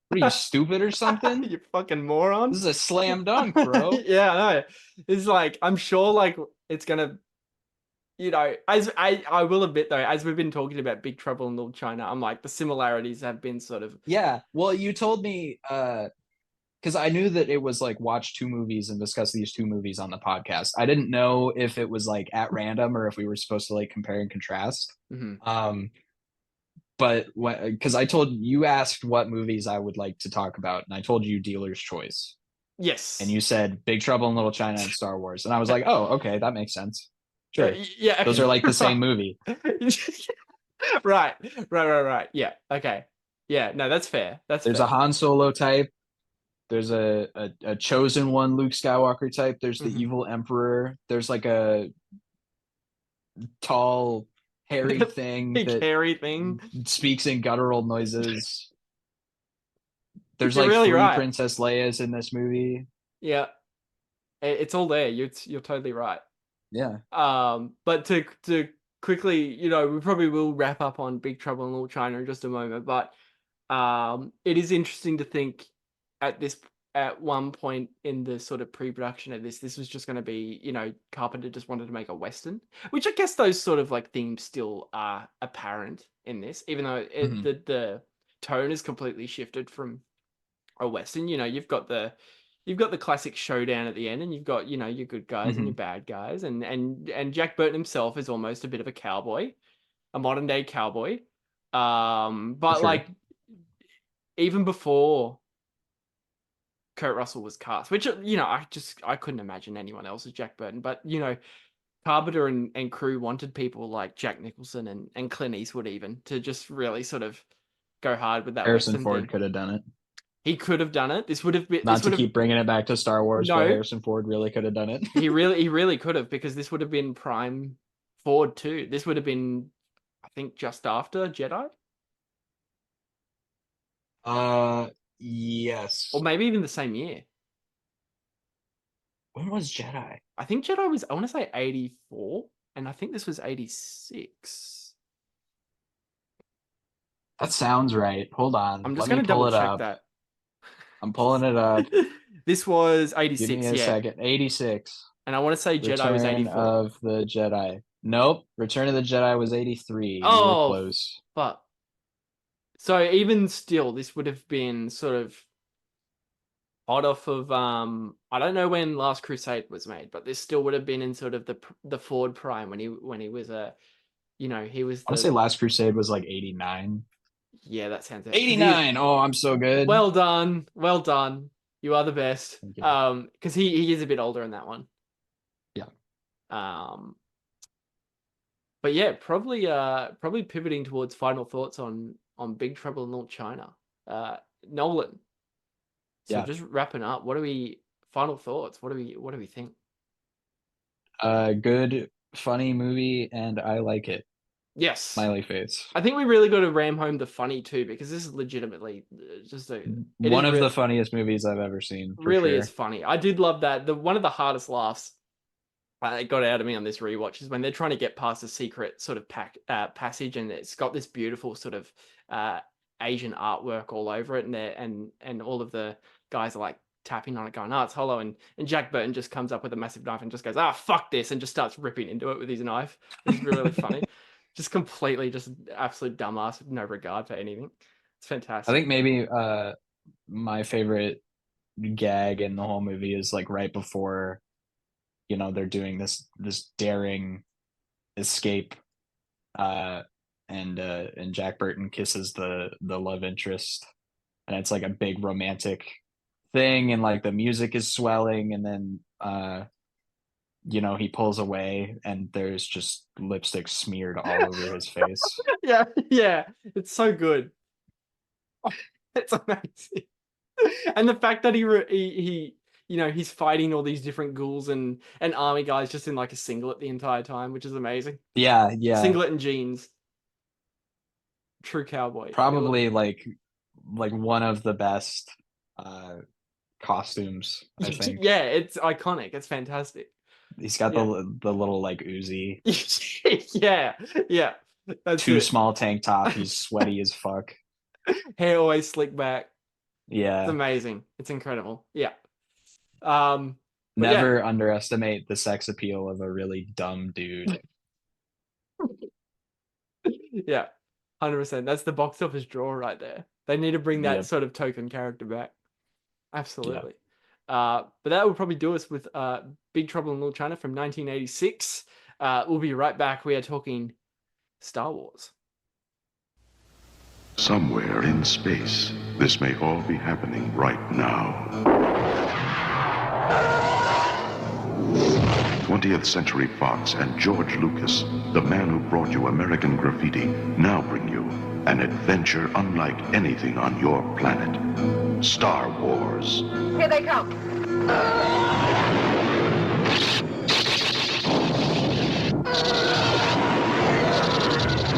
What are you, stupid or something? You fucking moron. This is a slam dunk, bro. Yeah, I know. It's like, I'm sure like it's gonna, you know, as I will admit though, as we've been talking about Big Trouble in Little China, I'm like, the similarities have been sort of, Yeah. Well, you told me because I knew that it was like watch two movies and discuss these two movies on the podcast. I didn't know if it was like at random or if we were supposed to like compare and contrast. Mhm. But because I told you, asked what movies I would like to talk about, and I told you Dealer's Choice. Yes. And you said Big Trouble in Little China and Star Wars. And I was like, oh, okay, that makes sense. Sure. Yeah. Those are like the same movie. Right. Yeah. Okay. Yeah. No, that's fair. There's a Han Solo type. There's a chosen one Luke Skywalker type. There's the Mhm. evil Emperor. There's like a tall, hairy thing Big that hairy thing. speaks in guttural noises. There's You're like really 3 right. Princess Leias in this movie. Yeah, it's all there. You're totally right. Yeah. But to quickly, you know, we probably will wrap up on Big Trouble in Little China in just a moment. But it is interesting to think at one point in the sort of pre-production of this was just going to be, you know, Carpenter just wanted to make a Western, which I guess those sort of like themes still are apparent in this, even though Mhm. the tone is completely shifted from a Western. You know, you've got the classic showdown at the end, and you've got, you know, your good guys and your Mhm. bad guys, and Jack Burton himself is almost a bit of a cowboy, a modern day cowboy. But Sure. like even before Kurt Russell was cast, which, you know, I couldn't imagine anyone else as Jack Burton, but you know, Carpenter and crew wanted people like Jack Nicholson and Clint Eastwood even to just really sort of go hard with that Harrison Western Ford thing. could have done it. He could have done it. This would have been Not to keep bringing it back to Star Wars, No. but Harrison Ford really could have done it. he really could have, because this would have been prime Ford too. This would have been, I think, just after Jedi, Yes. or maybe even the same year. When was Jedi? I think Jedi was, I want to say 84, and I think this was 86. That sounds right. Hold on. I'm just Let going me to double pull it check up. that. I'm pulling it up. This was Give 86, me a yeah. second. 86. And I want to say Jedi was Return 84. of the Jedi. Nope. Return of the Jedi was 83. You were Oh, close. but so even still, this would have been sort of hot off of I don't know when Last Crusade was made, but this still would have been in sort of the Ford prime when he was a, you know, he was I want to say Last Crusade was like 89. Yeah, that sounds 89. Oh, I'm so good. Well done. Well done. You are the best. Thank you. Because he is a bit older in that one. Yeah. But yeah, probably pivoting towards final thoughts on Big Trouble in Little China. Nolan. So Yeah. just wrapping up, final thoughts? What do we think? Good, funny movie, and I like it. Yes. Smiley face. I think we really got to ram home the funny too, because this is legitimately just one of the funniest movies I've ever seen. Really sure. is funny. I did love that. One of the hardest laughs it got out of me on this rewatch is when they're trying to get past a secret sort of passage, and it's got this beautiful sort of Asian artwork all over it, and all of the guys are like tapping on it, going, "Oh, it's hollow," and Jack Burton just comes up with a massive knife and just goes, "Ah, fuck this," and just starts ripping into it with his knife. It's really funny. Just completely, just absolute dumbass with no regard for anything. It's fantastic. I think maybe my favorite gag in the whole movie is like right before, you know, they're doing this daring escape, and Jack Burton kisses the love interest, and it's like a big romantic thing, and like the music is swelling, and then you know, he pulls away and there's just lipstick smeared all over his face. Yeah, it's so good. It's amazing. And the fact that he you know, he's fighting all these different ghouls and army guys just in like a singlet the entire time, which is amazing. Yeah. Singlet and jeans. True cowboy. Probably like one of the best costumes, I think. Yeah, it's iconic. It's fantastic. He's got the little like Uzi. yeah. That's Too it. small tank top. He's sweaty as fuck. Hair always slicked back. Yeah. It's amazing. It's incredible. Yeah. Never underestimate the sex appeal of a really dumb dude. Yeah. 100%. That's the box office draw right there. They need to bring that sort of token character back. Absolutely. But that would probably do us with Big Trouble in Little China from 1986. We'll be right back. We are talking Star Wars. Somewhere in space, this may all be happening right now. 20th Century Fox and George Lucas, the man who brought you American Graffiti, now bring you an adventure unlike anything on your planet. Star Wars. Here they come.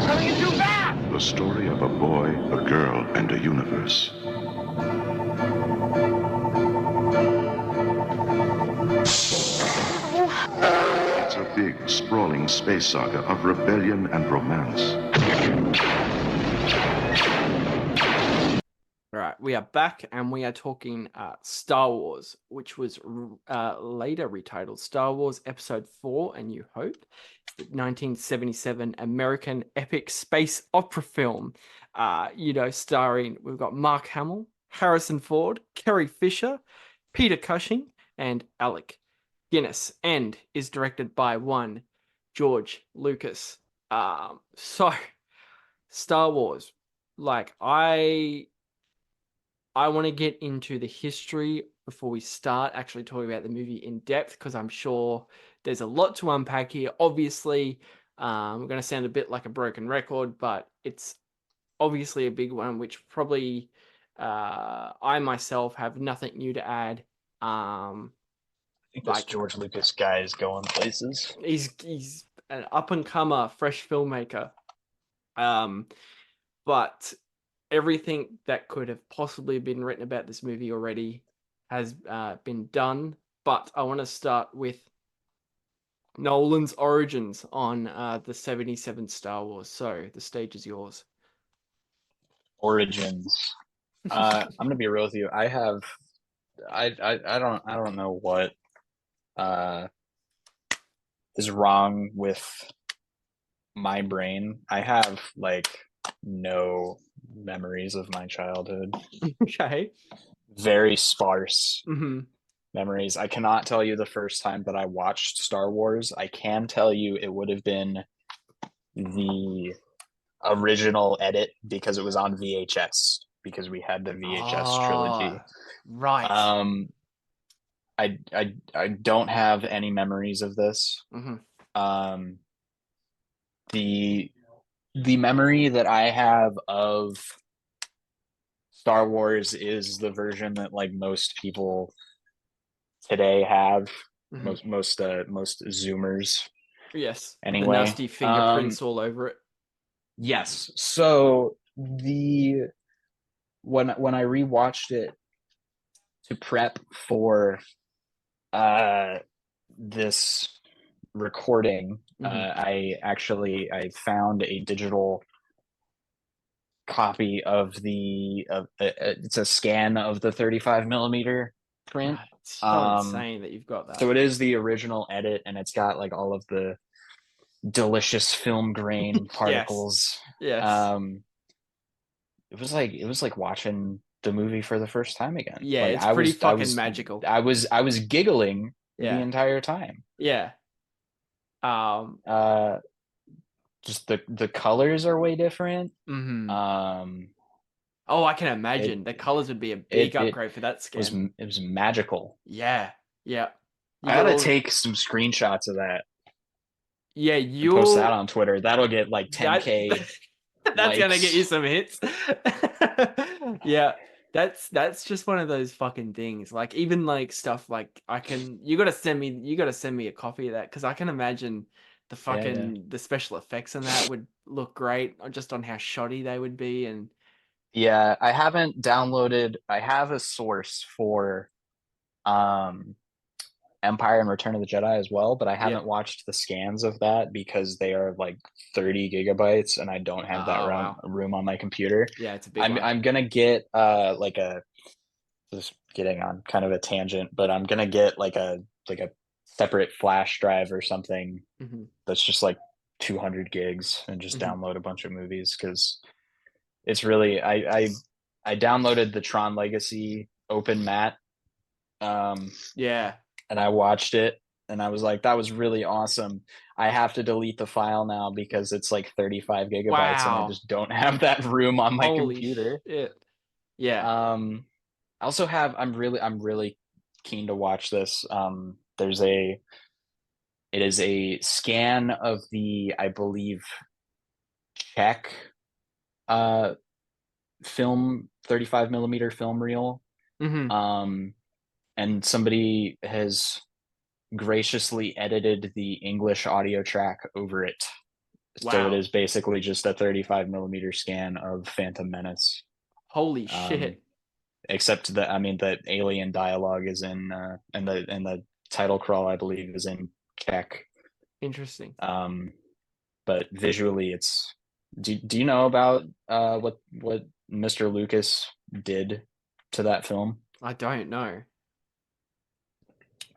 Coming too fast! The story of a boy, a girl, and a universe. It's a big, sprawling space saga of rebellion and romance. All right, we are back and we are talking Star Wars, which was later retitled Star Wars Episode 4, A New Hope. It's the 1977 American epic space opera film, starring, we've got Mark Hamill, Harrison Ford, Carrie Fisher, Peter Cushing, and Alec Guinness, and is directed by one George Lucas. So, Star Wars, like, I want to get into the history before we start actually talking about the movie in depth, because I'm sure there's a lot to unpack here. Obviously, we're going to sound a bit like a broken record, but it's obviously a big one, which probably I myself have nothing new to add. I think this George Lucas guy is going places. He's an up-and-comer, fresh filmmaker. But everything that could have possibly been written about this movie already has been done. But I want to start with Nolan's origins on the 77 Star Wars. So the stage is yours. Origins. I'm gonna be real with you. I don't know what is wrong with my brain. I have like no memories of my childhood. Okay. Very sparse Mm-hmm. memories. I cannot tell you the first time that I watched Star Wars. I can tell you it would have been the original edit because it was on VHS, because we had the VHS trilogy. Right. I don't have any memories of this. Mm-hmm. The memory that I have of Star Wars is the version that like most people today have. Mm-hmm. Most Zoomers. Yes. Anyway, the nasty fingerprints all over it. Yes. So when I rewatched it to prep for this recording, Mm-hmm. I found a digital copy of it's a scan of the 35 millimeter print. It's so insane that you've got that. So it is the original edit, and it's got like all of the delicious film grain particles. Yes. It was like watching the movie for the first time again. Yeah, like, it's pretty fucking magical. I was giggling the entire time. Yeah. Just the colors are way different. Mm-hmm. Oh, I can imagine the colors would be a big upgrade for that scan. It was magical. Yeah. Yeah. I gotta take some screenshots of that. Yeah, you post that on Twitter. That'll get like 10K. That's likes. Gonna get you some hits. Yeah. That's just one of those fucking things. Like even like stuff like you gotta send me a copy of that, because I can imagine the fucking the special effects on that would look great just on how shoddy they would be. And yeah, I haven't downloaded. I have a source for Empire and Return of the Jedi as well, but I haven't watched the scans of that because they are like 30 gigabytes and I don't have that room on my computer. Yeah, it's a big one. I'm gonna get just getting on kind of a tangent, but I'm gonna get like a separate flash drive or something that's just like 200 gigs and just download a bunch of movies, because it's really I downloaded the Tron Legacy open mat. And I watched it and I was like, that was really awesome. I have to delete the file now because it's like 35 gigabytes and I just don't have that room on my computer. Shit. Yeah. I also have I'm really keen to watch this. There's a It is a scan of the, I believe, Czech film 35 millimeter film reel. And somebody has graciously edited the English audio track over it. So it Wow. is basically just a 35 millimeter scan of Phantom Menace. Holy shit. Except that, I mean, the alien dialogue is in and the title crawl, I believe, is in Czech. Interesting. But visually it's do you know about what Mr. Lucas did to that film? I don't know.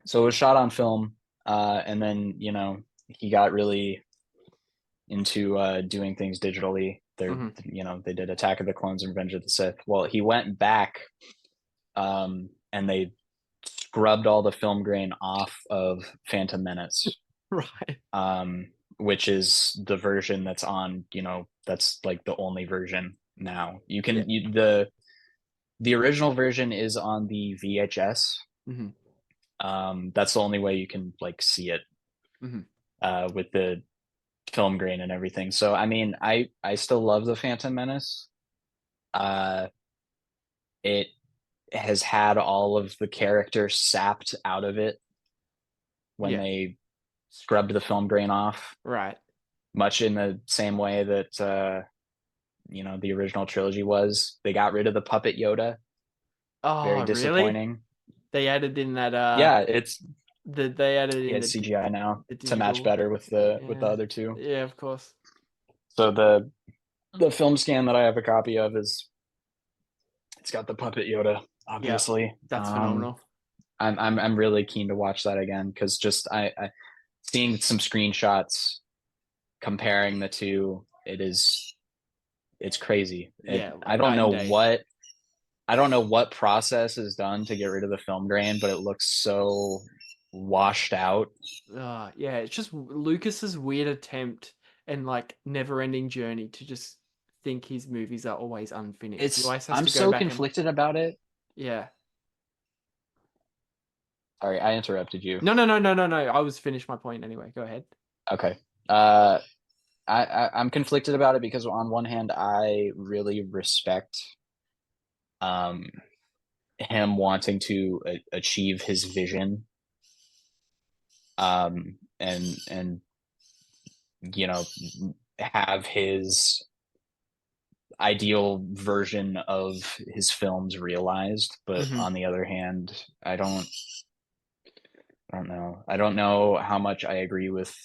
So it was shot on film, and then, you know, he got really into doing things digitally. They're you know, they did Attack of the Clones and Revenge of the Sith. Well, he went back and they scrubbed all the film grain off of Phantom Menace. Right. Which is the version that's on, you know, that's like the only version now. You can the original version is on the VHS. That's the only way you can like see it with the film grain and everything. So I mean, I still love the Phantom Menace. It has had all of the character sapped out of it when they scrubbed the film grain off. Right. Much in the same way that you know, the original trilogy was. They got rid of the puppet Yoda. Oh, Very disappointing. Really? They added in that they added in the CGI now to match digital, better with the other two. Yeah, of course. So the film scan that I have a copy of it's got the puppet Yoda, obviously. Yeah, that's phenomenal. I'm really keen to watch that again, because just I seeing some screenshots comparing the two, it's crazy. I don't know what process is done to get rid of the film grain, but it looks so washed out. Yeah, it's just Lucas's weird attempt and like never-ending journey to just think his movies are always unfinished. I'm so conflicted about it. Yeah. Sorry, I interrupted you. No. I was finished my point anyway. Go ahead. Okay. I'm conflicted about it because on one hand, I really respect him wanting to achieve his vision, and you know, have his ideal version of his films realized. But on the other hand, I don't know how much I agree with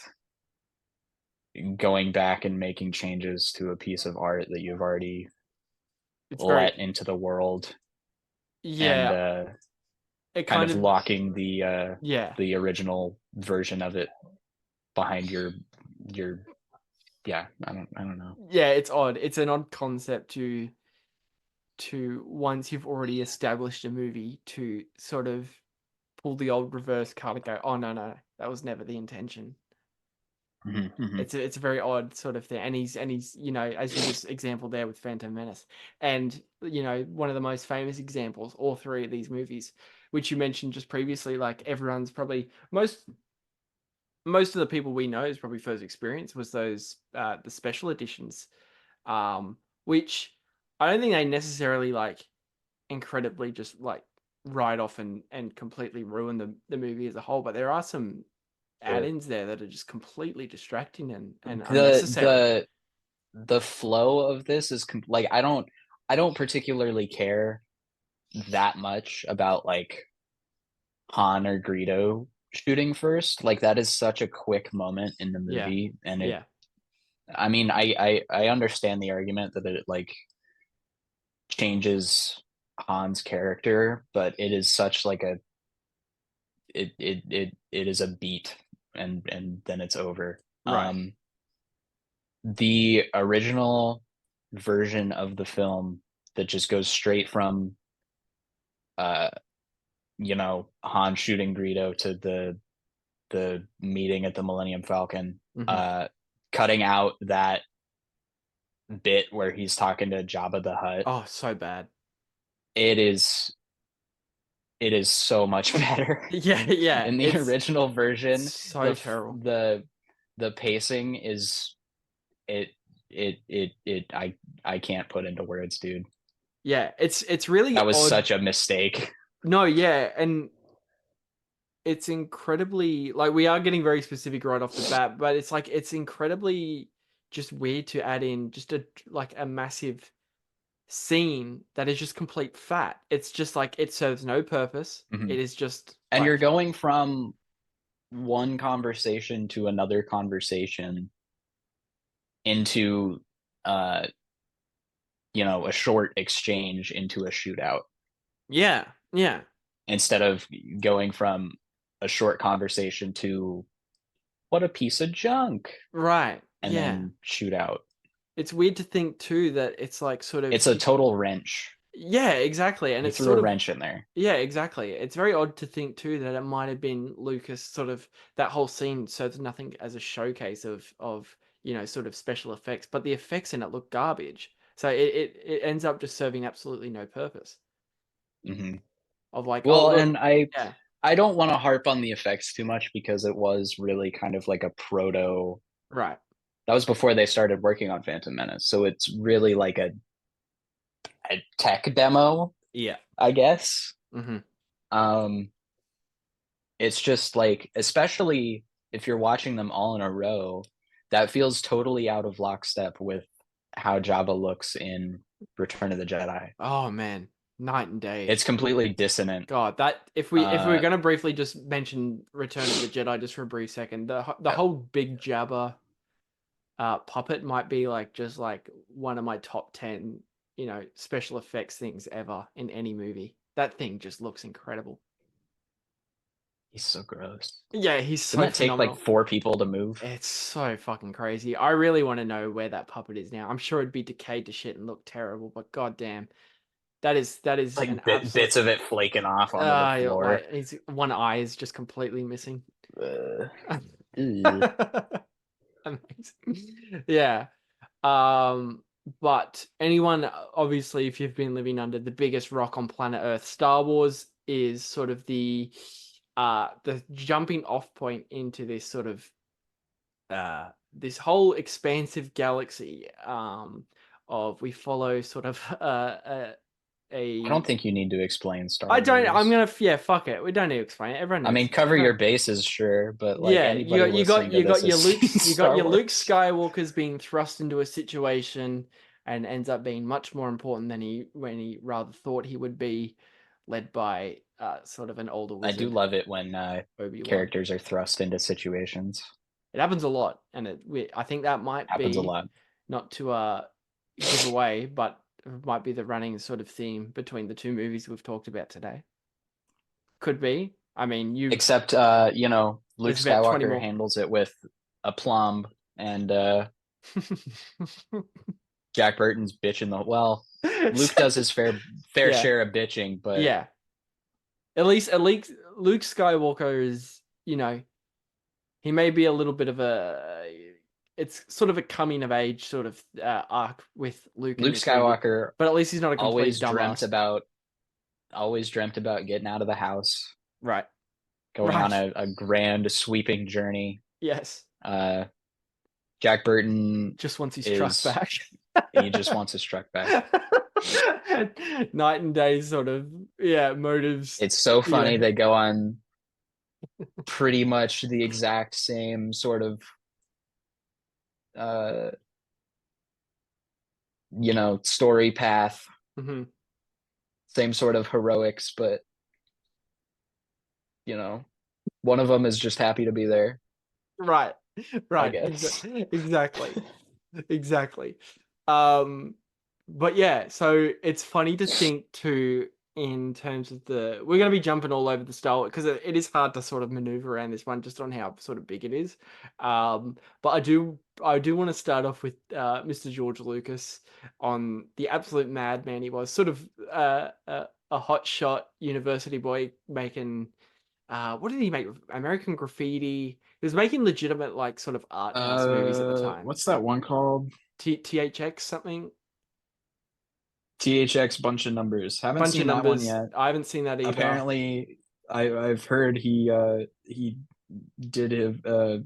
going back and making changes to a piece of art that you've already let into the world. Yeah. And it kind of locking the original version of it behind your I don't know. Yeah, it's odd. It's an odd concept to once you've already established a movie to sort of pull the old reverse card and go, oh no, that was never the intention. It's a very odd sort of thing, and he's you know, as you just example there with Phantom Menace, and you know, one of the most famous examples, all three of these movies, which you mentioned just previously, like everyone's probably most of the people we know is probably first experience was those the special editions, which I don't think they necessarily like incredibly just like write off and completely ruin the movie as a whole, but there are some add-ins there that are just completely distracting and unnecessary. The flow of this is like I don't particularly care that much about like Han or Greedo shooting first. Like that is such a quick moment in the movie, and it I mean, I understand the argument that it like changes Han's character, but it is such like a it is a beat, and then it's over. Right. The original version of the film that just goes straight from you know, Han shooting Greedo to the meeting at the Millennium Falcon, cutting out that bit where he's talking to Jabba the Hutt. Oh, so bad. It is it is so much better. Yeah. In the original version, so terrible. The pacing is I can't put into words, dude. Yeah, it's really That was odd. such a mistake. No, yeah, and it's incredibly like we are getting very specific right off the bat, but it's like it's incredibly just weird to add in just a massive scene that is just complete fat. It's just like it serves no purpose. Mhm. It is just And like, you're going from one conversation to another conversation into a short exchange into a shootout yeah, instead of going from a short conversation to what a piece of junk right, and yeah. then shootout. It's weird to think too that it's like sort of It's a total wrench. yeah, exactly, and You it's threw sort a of wrench in there. yeah, exactly. It's very odd to think too that it might have been Lucas sort of that whole scene serves nothing as a showcase of sort of special effects, but the effects in it look garbage. So it ends up just serving absolutely no purpose. Mm-hmm. Of like, oh Well, look, and yeah, I don't want to harp on the effects too much because it was really kind of like a proto. right, That was before they started working on Phantom Menace, so it's really like a tech demo, yeah, I guess. mm-hmm. It's just like, especially if you're watching them all in a row, that feels totally out of lockstep with how Jabba looks in Return of the Jedi. Oh man, night and day. It's completely dissonant. God, that if we're gonna briefly just mention Return of the Jedi just for a brief second, the whole big Jabba puppet might be like just like one of my top 10 special effects things ever in any movie. That thing just looks incredible. He's so gross. Yeah, he's so Doesn't it take phenomenal. like 4 people to move? It's so fucking crazy. I really want to know where that puppet is now. I'm sure it'd be decayed to shit and look terrible, but goddamn, that is Like an absolute... bits of it flaking off onto the floor. Like, his one eye is just completely missing. Amazing. Yeah. But anyone, obviously, if you've been living under the biggest rock on planet Earth, Star Wars is sort of the jumping off point into this sort of this whole expansive galaxy of we follow sort of I don't think you need to explain Star I don't. Wars. I'm gonna. Yeah, fuck it. We don't need to explain it. Everyone knows. I mean, cover your bases, sure, but like yeah, anybody you got listening to this your has Luke. seen You got Star your Luke Wars. Skywalker's being thrust into a situation and ends up being much more important than he rather thought he would be, led by sort of an older I wizard. do love it when Obi-Wan. characters are thrust into situations. It happens a lot, and I think that might Happens be a lot. not to give away, but it might be the running sort of theme between the two movies we've talked about today. Could be. I mean, Except Luke There's about 20 Skywalker more. handles it with aplomb, and Jack Burton's bitching Luke does his fair Yeah. share of bitching, but yeah. At least Luke Skywalker is, he may be a little bit of it's sort of a coming of age sort of arc with Luke. Luke Skywalker, but at least he's not a complete always dumbass. dreamt about getting out of the house, Right. going on a grand sweeping journey. Yes. Jack Burton just wants his truck back. He just wants his truck back. Night and day sort of motives. It's so funny they go on pretty much the exact same sort of story path. Mm-hmm. Same sort of heroics, but one of them is just happy to be there. Right. Exactly. But yeah, so it's funny to think too in terms of we're going to be jumping all over the Star Wars because it is hard to sort of maneuver around this one just on how sort of big it is. But I do want to start off with Mr. George Lucas on the absolute madman he was, sort of a hotshot university boy making what did he make? American Graffiti. He was making legitimate like sort of art house movies at the time. What's that one called? THX something. THX bunch of numbers. Haven't Bunch of seen that one numbers. yet. I haven't seen that either. Apparently, I've heard he did a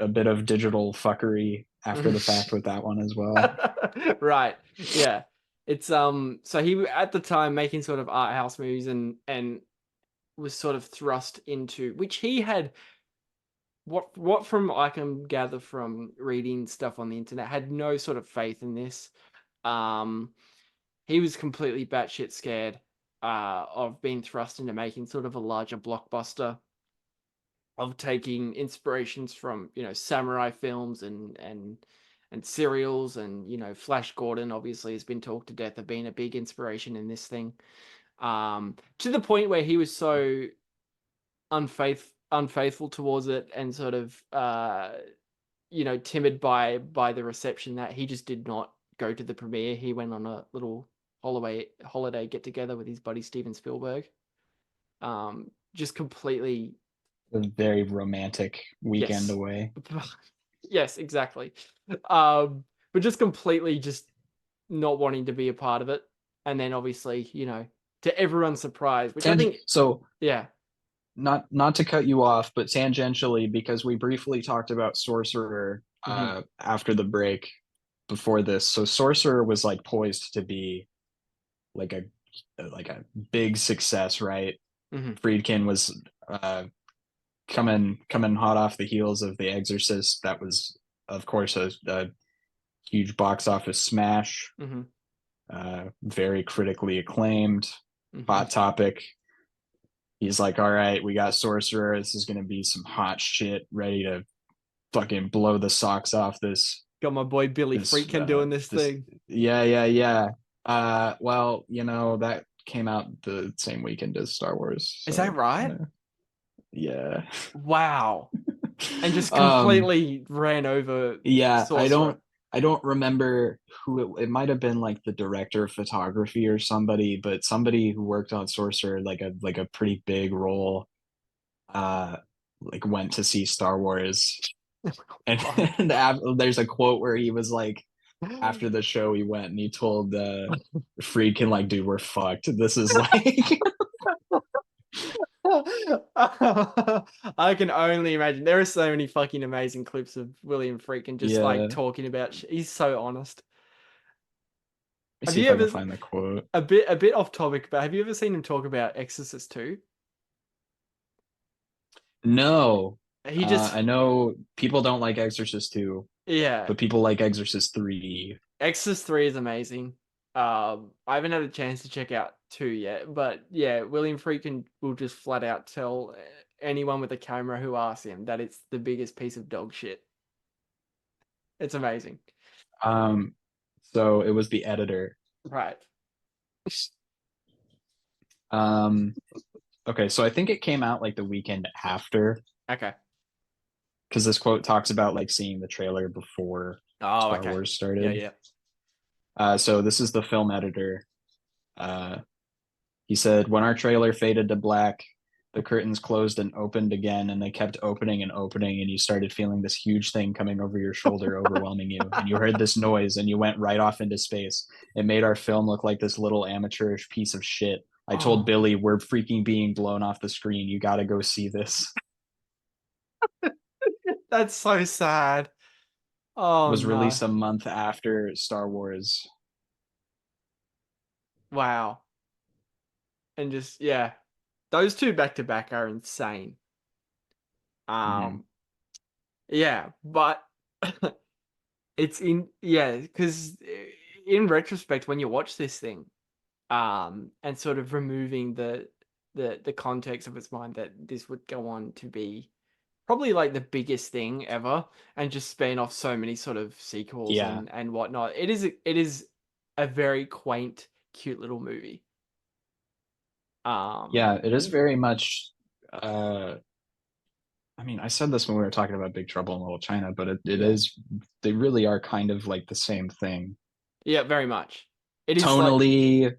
bit of digital fuckery after the fact with that one as well. Right. Yeah. It's so he at the time making sort of art house movies and was sort of thrust into which he had what from I can gather from reading stuff on the internet had no sort of faith in this. He was completely batshit scared of being thrust into making sort of a larger blockbuster, of taking inspirations from, you know, samurai films and serials, and, you know, Flash Gordon obviously has been talked to death of being a big inspiration in this thing. To the point where he was so unfaithful towards it and sort of you know, timid by the reception that he just did not go to the premiere. He went on a little holiday get together with his buddy Steven Spielberg. Just completely A very romantic weekend Yes. away. Yes, exactly. But just completely just not wanting to be a part of it. And then obviously, you know, to everyone's surprise, which I think So yeah. not to cut you off, but tangentially, because we briefly talked about Sorcerer after the break before this. So Sorcerer was like poised to be like a big success, right? Friedkin was coming hot off the heels of The Exorcist. That was, of course, a huge box office smash. Very critically acclaimed, hot topic. He's like, all right, we got Sorcerer. This is going to be some hot shit, ready to fucking blow the socks off this. Got my boy Billy Friedkin doing this thing. Yeah. Well, you know, that came out the same weekend as Star Wars. Is that right? Yeah. Wow. And just completely ran over. Yeah, Sorcerer. I don't remember who it might have been, like the director of photography or somebody, but somebody who worked on Sorcerer, like a pretty big role, like went to see Star Wars. And there's a quote where he was like, after the show he went and he told Friedkin, like, dude, we're fucked. This is like I can only imagine. There are so many fucking amazing clips of William Friedkin just like talking about he's so honest. Have you ever find the quote? A bit off topic, but have you ever seen him talk about Exorcist 2? No. He just I know people don't like Exorcist 2. Yeah. But people like Exorcist 3. Exorcist 3 is amazing. I haven't had a chance to check out 2 yet, but yeah, William Friedkin will just flat out tell anyone with a camera who asks him that it's the biggest piece of dog shit. It's amazing. So it was the editor. Right. Okay, so I think it came out like the weekend after. Okay. Because this quote talks about like seeing the trailer before Star Wars started. Yeah. So this is the film editor. He said, when our trailer faded to black, the curtains closed and opened again, and they kept opening and opening, and you started feeling this huge thing coming over your shoulder, overwhelming you. And you heard this noise, and you went right off into space. It made our film look like this little amateurish piece of shit. I told Billy, we're freaking being blown off the screen. You got to go see this. That's so sad. Oh, was released a month after Star Wars. Wow. And just, yeah. Those two back to back are insane. Yeah, but it's because in retrospect, when you watch this thing, and sort of removing the context of its mind that this would go on to be probably like the biggest thing ever, and just span off so many sort of sequels and whatnot. It is a very quaint, cute little movie. Yeah, it is very much. I mean, I said this when we were talking about Big Trouble in Little China, but it is. They really are kind of like the same thing. Yeah, very much. It is tonally.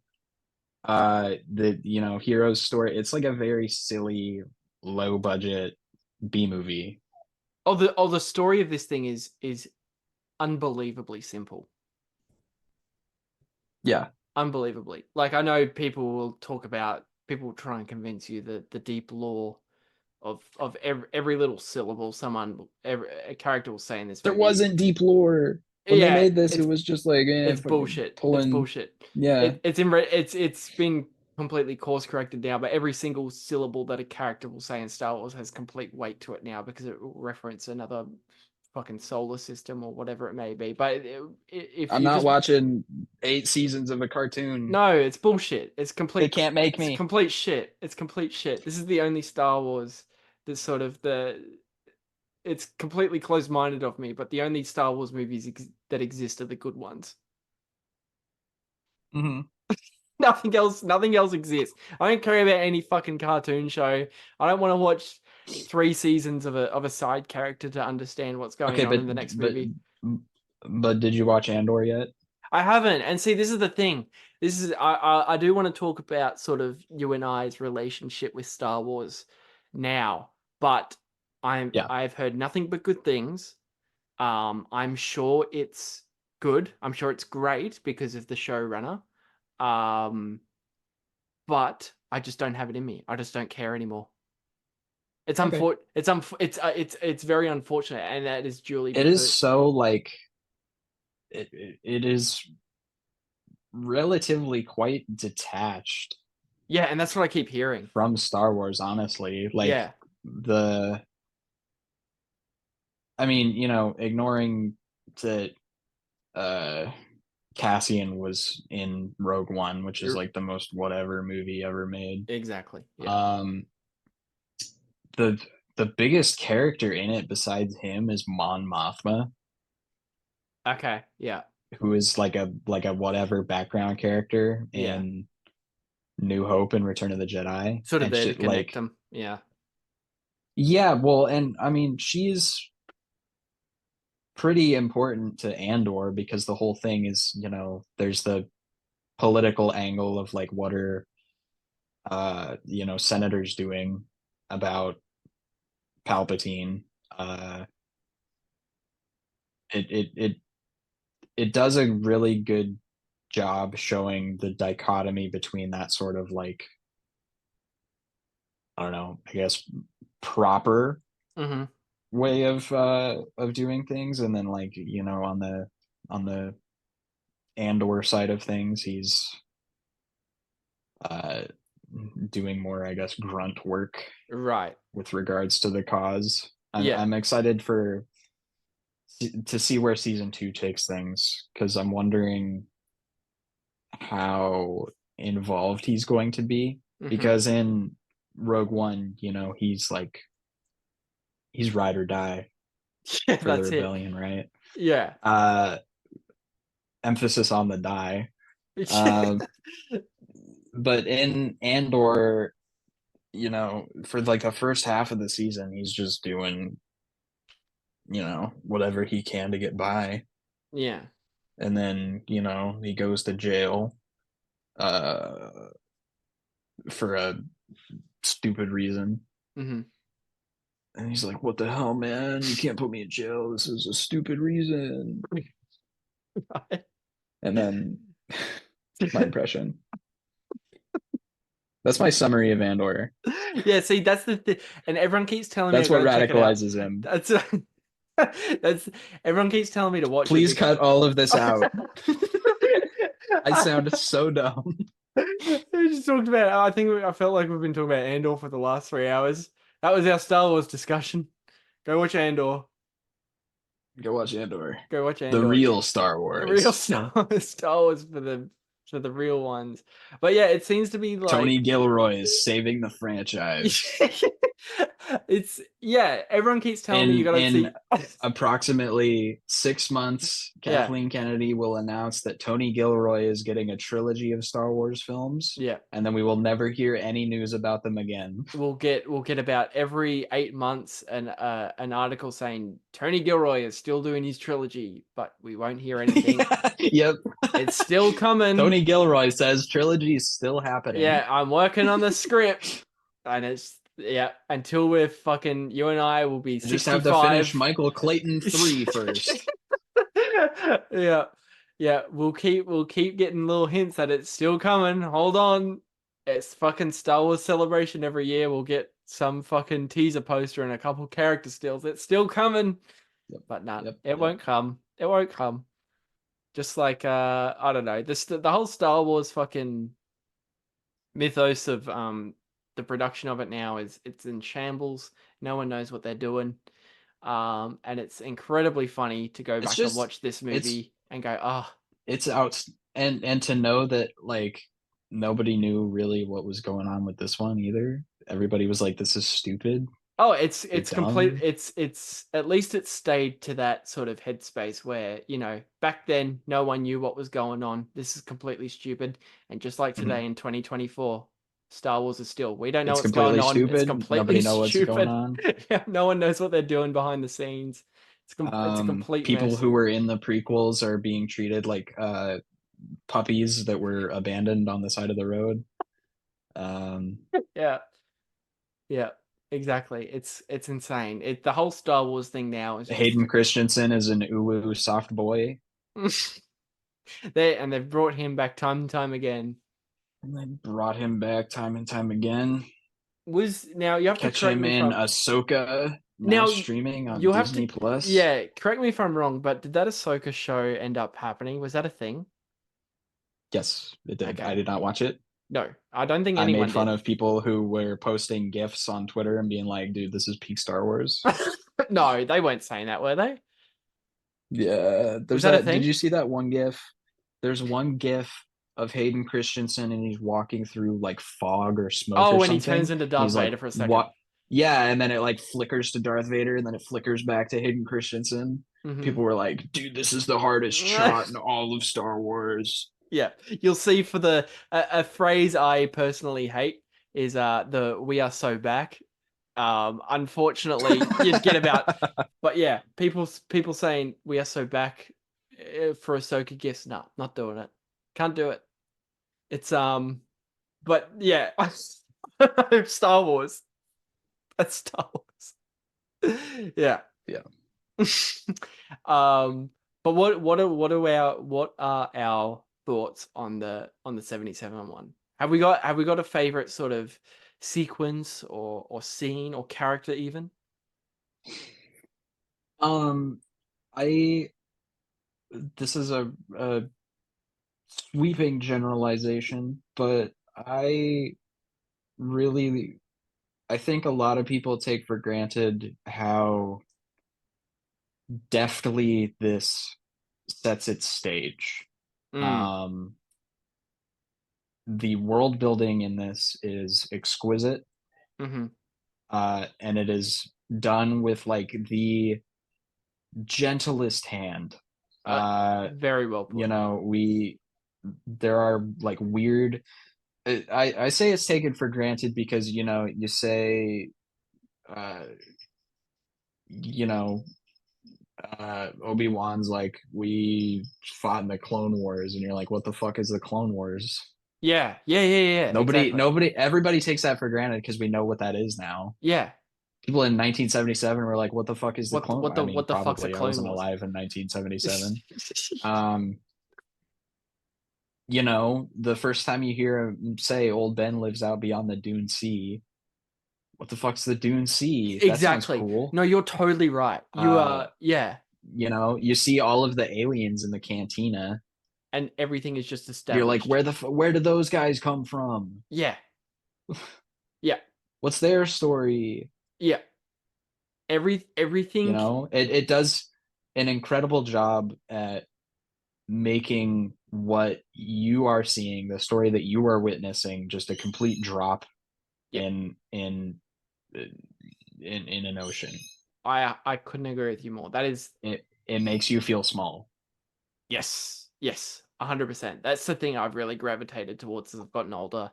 The hero's story. It's like a very silly, low budget B movie. The story of this thing is unbelievably simple. Yeah, unbelievably. Like, I know people will try and convince you that the deep lore of every little syllable a character will say in this There movie. wasn't deep lore when they made this. It was just like it's bullshit. pulling. It's bullshit. Yeah, It's been completely course corrected now, but every single syllable that a character will say in Star Wars has complete weight to it now because it will reference another fucking solar system or whatever it may be. But if I'm you not just watching 8 seasons of a cartoon. No, it's bullshit. It's complete. They can't make me. It's complete shit. It's complete shit. This is the only Star Wars that's sort of It's completely closed-minded of me, but the only Star Wars movies that exist are the good ones. Mm-hmm. Nothing else exists. I don't care about any fucking cartoon show. I don't want to watch 3 seasons of a side character to understand what's going on in the next movie. But did you watch Andor yet? I haven't. And see, this is the thing. I do want to talk about sort of you and I's relationship with Star Wars now, but I've heard nothing but good things. I'm sure it's good. I'm sure it's great because of the showrunner. But I just don't have it in me. I just don't care anymore. It's it's very unfortunate, and that is duly. It is so like it is relatively quite detached. Yeah, and that's what I keep hearing from Star Wars. Honestly, like I mean, ignoring that Cassian was in Rogue One, which is like the most whatever movie ever made. Exactly. Yeah. The biggest character in it besides him is Mon Mothma. Okay. Yeah. Who is like a whatever background character in New Hope and Return of the Jedi. Sort of there to connect them. Yeah. Yeah, well, and I mean, she's pretty important to Andor because the whole thing is, there's the political angle of like what are senators doing about Palpatine. It does a really good job showing the dichotomy between that sort of like, I don't know, I guess proper way of doing things, and then like on the Andor side of things, he's doing more, I guess, grunt work, right, with regards to the cause. I'm excited to see where season 2 takes things, because I'm wondering how involved he's going to be, because in Rogue One, he's ride or die for the rebellion, right? Yeah. Emphasis on the die. But in Andor, for like the first half of the season, he's just doing whatever he can to get by. Yeah. And then he goes to jail for a stupid reason. And he's like, what the hell, man? You can't put me in jail. This is a stupid reason. And then my impression. That's my summary of Andor. Yeah, see, that's the thing. And everyone keeps telling me that's what radicalizes him. That's everyone keeps telling me to watch Please cut all of this out. I sound so dumb. We just talked about, I felt like we've been talking about Andor for the last 3 hours. That was our Star Wars discussion. Go watch Andor. Go watch Andor. Go watch Andor. The real Star Wars. The real Star Wars for the real ones. But yeah, it seems to be like Tony Gilroy is saving the franchise. Everyone keeps telling me you gotta see approximately 6 months, Kathleen Kennedy will announce that Tony Gilroy is getting a trilogy of Star Wars films. Yeah. And then we will never hear any news about them again. We'll get about every 8 months an article saying Tony Gilroy is still doing his trilogy, but we won't hear anything. Yep. It's still coming. Tony Gilroy says trilogy is still happening. Yeah, I'm working on the script. And it's until we're fucking, you and I will be 65. Just have to finish Michael Clayton 3 first. Yeah. Yeah, we'll keep getting little hints that it's still coming. Hold on. It's fucking Star Wars Celebration every year. We'll get some fucking teaser poster and a couple character stills. It's still coming. Yep. But nah, Yep. it won't come. It won't come. Just like I don't know. The whole Star Wars fucking mythos of the production of it now it's in shambles. No one knows what they're doing. And it's incredibly funny to go It's back and just watch this movie and go, oh, it's out, and to know that like nobody knew really what was going on with this one either. Everybody was like, "This is stupid." oh, it's complete. dumb. It's at least it stayed to that sort of headspace where, you know, back then no one knew what was going on. This is completely stupid. And just like Mhm. today in 2024, Star Wars is still, we don't know It's what's going completely on. It's stupid. completely Nobody knows what's going stupid. on. Yeah, no one knows what they're doing behind the scenes. It's a complete People mess. who were in the prequels are being treated like puppies that were abandoned on the side of the road. Yeah. Yeah, exactly. It's insane. The whole Star Wars thing now is just Hayden Christensen is an uwu soft boy. they've brought him back time and time again. And they brought him back time and time again. Now you have to Catch correct him me if in I'm Ahsoka, now now streaming on you'll have Disney to Plus. yeah, correct me if I'm wrong, but did that Ahsoka show end up happening? Was that a thing? Yes, it did. Okay. I did not watch it. No, I don't think I anyone made fun did. of people who were posting GIFs on Twitter and being like, dude, this is peak Star Wars. No, they weren't saying that, were they? Yeah, Was there's that a that. Did thing? you see that one GIF? There's one GIF of Hayden Christensen and he's walking through like fog or smoke Oh, or when he something. turns into Darth He's like, Vader for a second. what? Yeah, and then it like flickers to Darth Vader and then it flickers back to Hayden Christensen. Mhm. People were like, dude, this is the hardest shot in all of Star Wars. Yeah, you'll see for a phrase I personally hate is the "we are so back." Unfortunately, you'd get about, but yeah, people saying "we are so back" for Ahsoka gifts. No, not doing it. Can't do it. It's but yeah, Star Wars. That's Star Wars. Yeah. Yeah. But what are our thoughts on the 77 one? Have we got a favorite sort of sequence or scene or character even? I this is a sweeping generalization, but I think a lot of people take for granted how deftly this sets its stage. Mm. The world building in this is exquisite, Mm-hmm. and it is done with like the gentlest hand. Very well put. You know, there are like weird. I say it's taken for granted because you know you say, you know, Obi-Wan's like, we fought in the Clone Wars, and you're like, what the fuck is the Clone Wars? Yeah. Nobody, everybody takes that for granted because we know what that is now. Yeah. People in 1977 were like, what the fuck is the Clone? What the fuck's a probably I Clone wasn't Wars? alive in 1977. You know, the first time you hear him say old Ben lives out beyond the Dune Sea, what the fuck's the Dune Sea? Exactly. That sounds cool. No, you're totally right. You are, yeah. You know, you see all of the aliens in the cantina, and everything is just established. You're like, where did those guys come from? Yeah. Yeah. What's their story? Yeah. Everything. You know, it does an incredible job at making what you are seeing, the story that you are witnessing, just a complete drop in an ocean. I couldn't agree with you more. That is it makes you feel small. Yes, 100%. That's the thing I've really gravitated towards as I've gotten older.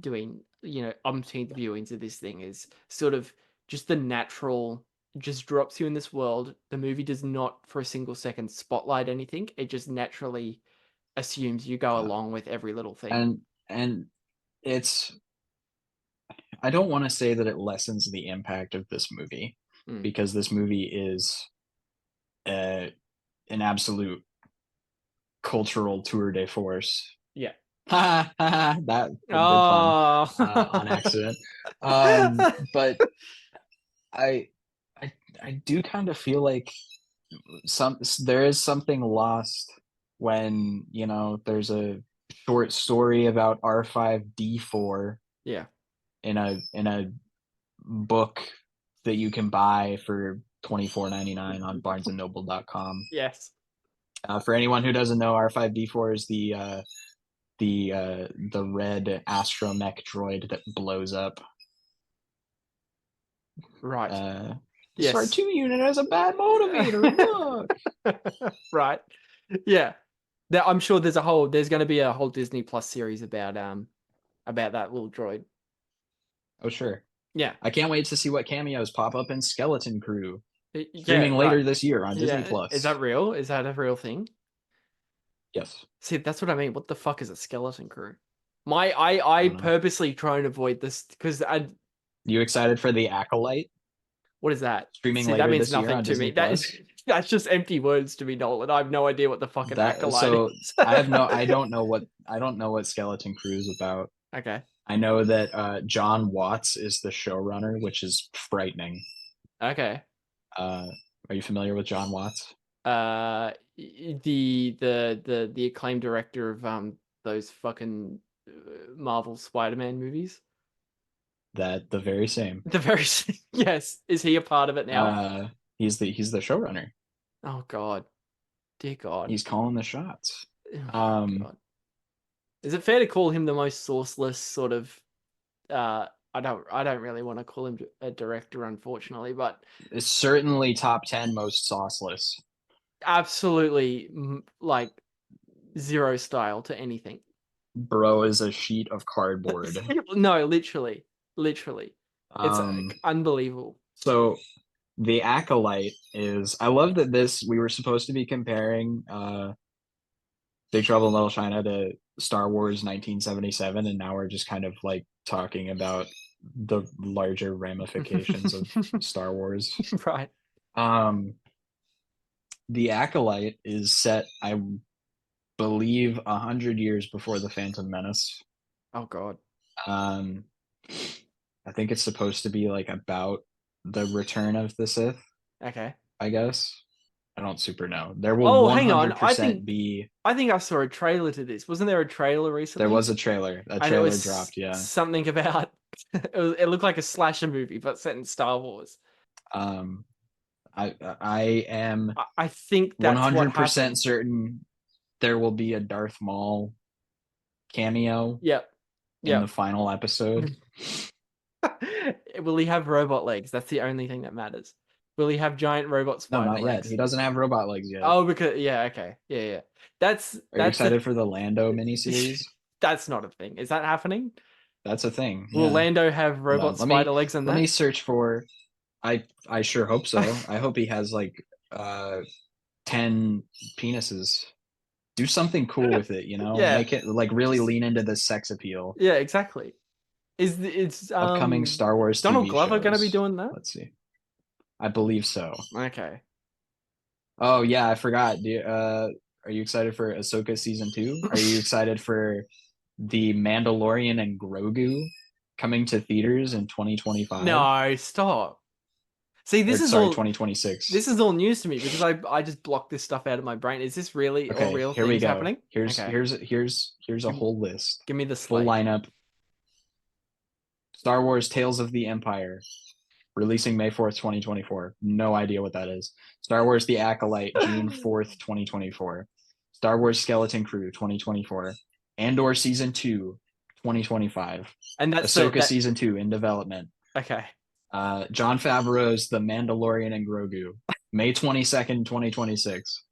Doing, you know, umpteenth viewings of this thing is sort of just the natural, just drops you in this world. The movie does not for a single second spotlight anything. It just naturally assumes you go along with every little thing. And it's, I don't want to say that it lessens the impact of this movie because this movie is an absolute cultural tour de force. Yeah. Ha ha ha! That good Oh. pun on accident. But I, I do kind of feel like there is something lost when there's a short story about R5D4 Yeah. in a book that you can buy for $24.99 on barnesandnoble.com. Yes. For anyone who doesn't know, R5D4 is the red astromech droid that blows up. Right. The Yes. SAR-2 unit has a bad motivator. Look. Right. Yeah. I'm sure there's going to be a whole Disney Plus series about that little droid. Oh sure. Yeah. I can't wait to see what cameos pop up in Skeleton Crew. Yeah, Streaming later right. this year on Disney Plus. Is that real? Is that a real thing? Yes. See, that's what I mean. What the fuck is a Skeleton Crew? I purposely try and avoid this because You excited for the Acolyte? What is that? Streaming later that means this year nothing on to Disney me. Plus? That's just empty words to me, Nolan. I have no idea what the fucking Acolyte is. I don't know what Skeleton Crew is about. Okay. I know that John Watts is the showrunner, which is frightening. Okay. Are you familiar with John Watts? The acclaimed director of those fucking Marvel Spider-Man movies. The very same. The very same. Yes. Is he a part of it now? He's the showrunner. Oh God. Dear God. He's calling the shots. Oh, God. Is it fair to call him the most sourceless sort of I don't really want to call him a director, unfortunately, but it's certainly top 10 most sauceless. Absolutely, like zero style to anything. Bro is a sheet of cardboard. No, literally, it's unbelievable. So the Acolyte is, I love that we were supposed to be comparing Big Trouble in Little China to Star Wars 1977, and now we're just kind of like talking about the larger ramifications of Star Wars. Right. The Acolyte is set, I believe, 100 years before the Phantom Menace. Oh God. I think it's supposed to be like about the return of the Sith. Okay. I guess. I don't super know. There will 100% hang on. I think I saw a trailer to this. Wasn't there a trailer recently? There was a trailer. A trailer dropped, yeah. Something about it looked like a slasher movie, but set in Star Wars. I am I think that's 100% certain there will be a Darth Maul cameo. Yep. In the final episode. Will he have robot legs? That's the only thing that matters. Will he have giant robot spider legs? No, not yet. He doesn't have robot legs yet. Oh, because okay. Yeah. Are you excited for the Lando miniseries? That's not a thing. Is that happening? That's a thing. Will Lando have robot spider legs in that? Let me search for I sure hope so. I hope he has like 10 penises. Do something cool with it, Yeah. Make it like really lean into the sex appeal. Yeah, exactly. It's upcoming Star Wars Donald TV Glover shows. Gonna be doing that? Let's see. I believe so. Okay. Oh yeah, I forgot. Are you excited for Ahsoka season 2? Are you excited for The Mandalorian and Grogu coming to theaters in 2025? No, stop. See, this is 2026. This is all news to me because I just blocked this stuff out of my brain. Is this really all real here we go. Happening? Here's a whole list. Give me the full lineup. Star Wars Tales of the Empire, releasing May 4th, 2024. No idea what that is. Star Wars The Acolyte, June 4th, 2024. Star Wars Skeleton Crew, 2024. Andor Season 2, 2025. And that's Ahsoka Season 2 in development. Okay. Jon Favreau's The Mandalorian and Grogu, May 22nd, 2026.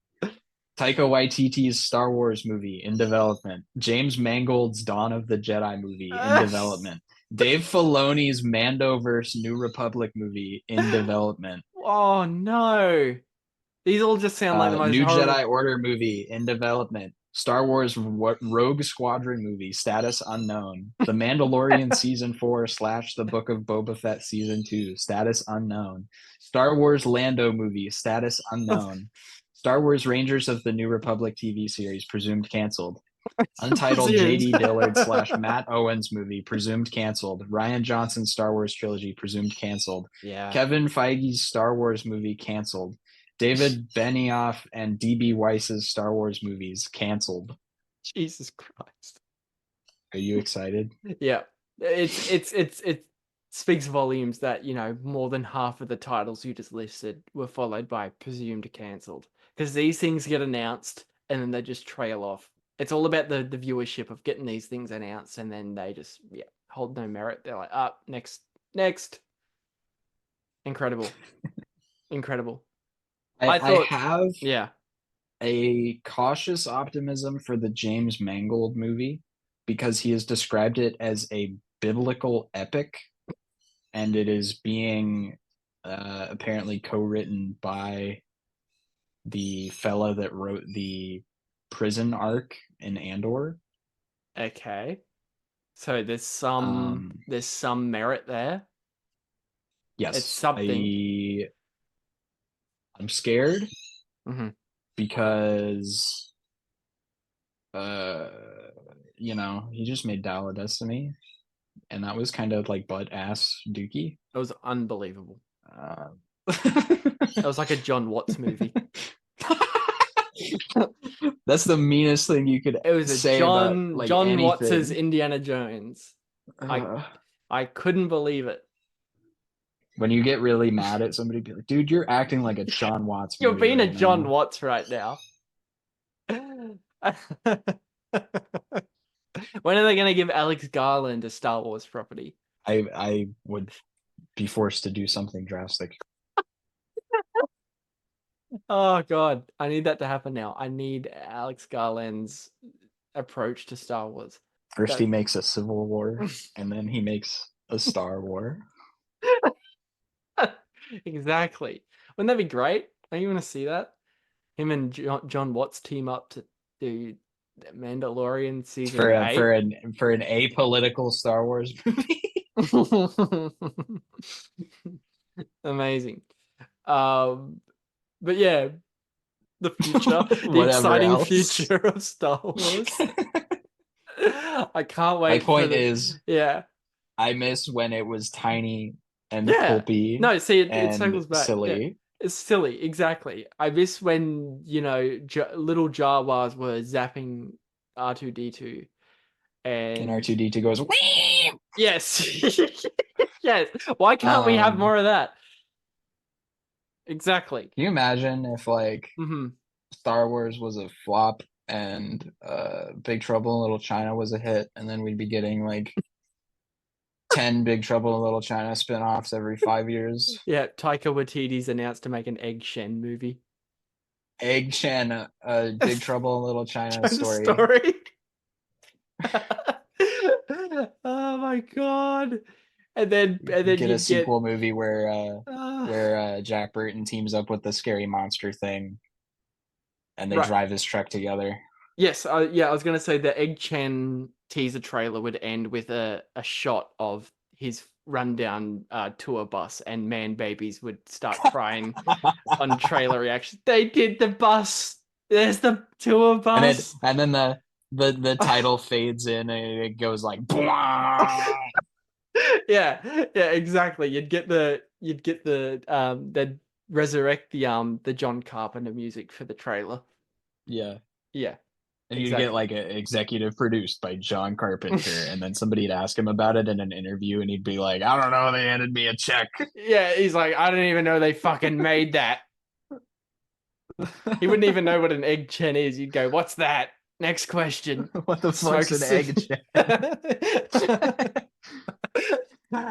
Taika Waititi's Star Wars movie in development. James Mangold's Dawn of the Jedi movie in development. Dave Filoni's Mandoverse New Republic movie in development. Oh no. These all just sound like the most New horrible... Jedi Order movie in development. Star Wars Rogue Squadron movie, status unknown. The Mandalorian Season 4 / The Book of Boba Fett Season 2, status unknown. Star Wars Lando movie, status unknown. Star Wars Rangers of the New Republic TV series presumed canceled. Untitled Presumed. J.D. Dillard / Matt Owens movie presumed canceled. Ryan Johnson's Star Wars trilogy presumed canceled. Yeah. Kevin Feige's Star Wars movie canceled. David Benioff and D.B. Weiss's Star Wars movies canceled. Jesus Christ. Are you excited? Yeah. It speaks volumes that, you know, more than half of the titles you just listed were followed by presumed cancelled. Because these things get announced and then they just trail off. It's all about the viewership of getting these things announced, and then they just hold no merit. They're like, next. Incredible. Incredible. I thought, have yeah, a cautious optimism for the James Mangold movie because he has described it as a biblical epic, and it is being apparently co-written by the fella that wrote the prison arc in Andor. okay. So there's some merit there. Yes, It's something. I'm scared because you know, he just made Dial of Destiny, and that was kind of like butt-ass dookie. It was unbelievable. It was like a John Watts movie. That's the meanest thing you could. It was a say John about, like, John anything. Watts's Indiana Jones. I couldn't believe it. When you get really mad at somebody, be like, "Dude, you're acting like a John Watts." You're movie being right a John now. Watts right now. When are they going to give Alex Garland a Star Wars property? I would be forced to do something drastic. Oh God, I need that to happen now. I need Alex Garland's approach to Star Wars. First, he makes a Civil War, and then he makes a Star War. Exactly. Wouldn't that be great? Don't you want to see that? Him and John Watts team up to do Mandalorian season 8 for an apolitical Star Wars movie. Amazing. But yeah, the future, the exciting else. future of Star Wars. I can't wait. My point is, yeah, I miss when it was tiny and yeah. pulpy. No, see, it and circles back. silly. Yeah. It's silly, exactly. I miss when, you know, little Jawas were zapping R2-D2, and R2-D2 goes, "Wee!" Yes, yes. Why can't we have more of that? Exactly. Can you imagine if like Mm-hmm. Star Wars was a flop and Big Trouble in Little China was a hit, and then we'd be getting like 10 Big Trouble in Little China spin-offs every 5 years. Yeah, Taika Waititi's announced to make an Egg Shen movie. Egg Shen, Big Trouble in Little China story. Oh my God. And then get you a sequel movie where Jack Burton teams up with the scary monster thing, and they drive his truck together. Yes, I was gonna say the Egg Chen teaser trailer would end with a shot of his rundown tour bus, and man babies would start crying on trailer reaction. They did the bus. There's the tour bus. And then the title fades in, and it goes like. Yeah, exactly. You'd get the they'd resurrect the John Carpenter music for the trailer. Yeah. And Exactly. you get like a executive produced by John Carpenter, and then somebody'd ask him about it in an interview, and he'd be like, "I don't know, they handed me a check." Yeah, he's like, "I didn't even know they fucking made that." He wouldn't even know what an Egg Chen is. You'd go, "What's that?" Next question. What the fuck's an Egg Chen?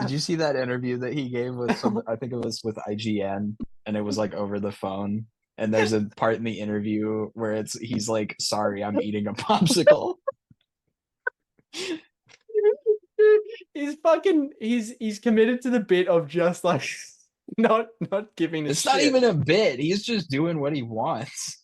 Did you see that interview that he gave with I think it was with IGN, and it was like over the phone, and there's a part in the interview where he's like, "Sorry, I'm eating a popsicle." He's committed to the bit of just like not giving a It's shit. not even a bit. He's just doing what he wants.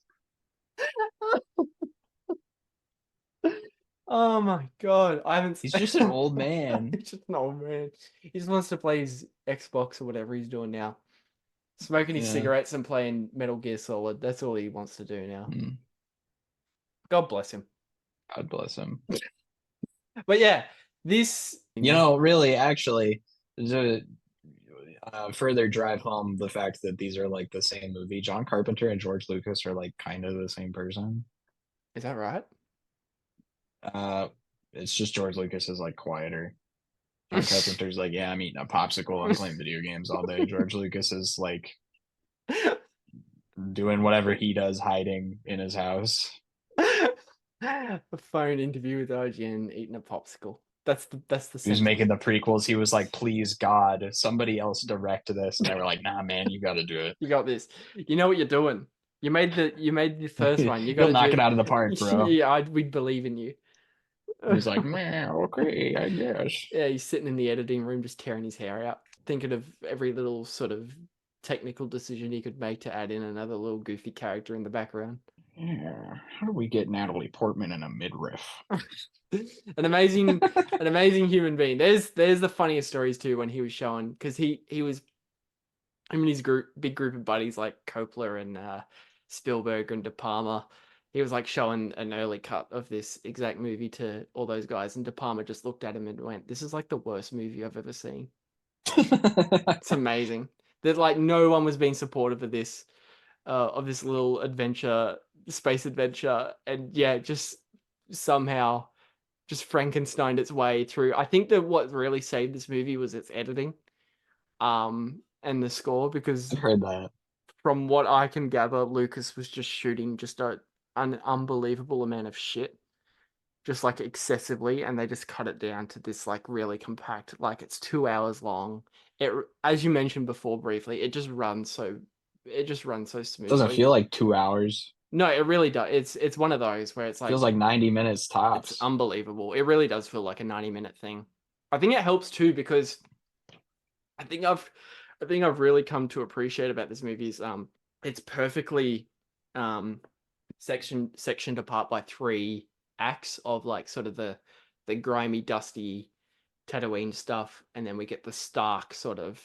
Oh my God, I haven't. He's just an old man. He's just an old man. He just wants to play his Xbox or whatever he's doing now. Smoking his cigarettes and playing Metal Gear Solid. That's all he wants to do now. God bless him. God bless him. But yeah, this... You know, really, actually, to further drive home the fact that these are like the same movie, John Carpenter and George Lucas are like kind of the same person. Is that right? It's just George Lucas is like quieter. John Carpenter's like, yeah, I'm eating a popsicle, I'm playing video games all day. George Lucas is like doing whatever he does, hiding in his house. A phone interview with IGN, eating a popsicle. That's the He was making the prequels. He was like, please God, somebody else direct this. And they were like, nah, man, you got to do it. You got this. You know what you're doing. You made the first one. You got to knock it out of the park, bro. Yeah, we'd believe in you. He's like, man, okay, I guess. Yeah, he's sitting in the editing room just tearing his hair out, thinking of every little sort of technical decision he could make to add in another little goofy character in the background. Yeah, how do we get Natalie Portman in a midriff? An amazing human being. There's the funniest stories too when he was showing, because he was, him and his big group of buddies like Coppola and Spielberg and De Palma. He was like showing an early cut of this exact movie to all those guys, and De Palma just looked at him and went, "This is like the worst movie I've ever seen." It's amazing that like no one was being supportive of this little adventure, space adventure, and yeah, just somehow just Frankensteined its way through. I think that what really saved this movie was its editing, and the score, because I've heard that. From what I can gather, Lucas was just shooting just an unbelievable amount of shit, just like excessively, and they just cut it down to this like really compact, like it's 2 hours long. It, as you mentioned before briefly, it just runs so smoothly. Doesn't feel like 2 hours. No, it really does. It's one of those where it's like feels like 90 minutes tops. It's unbelievable. It really does feel like a 90-minute thing. I think it helps too, because I think I've really come to appreciate about this movie is it's perfectly sectioned apart by 3 acts of like sort of the grimy, dusty Tatooine stuff, and then we get the stark sort of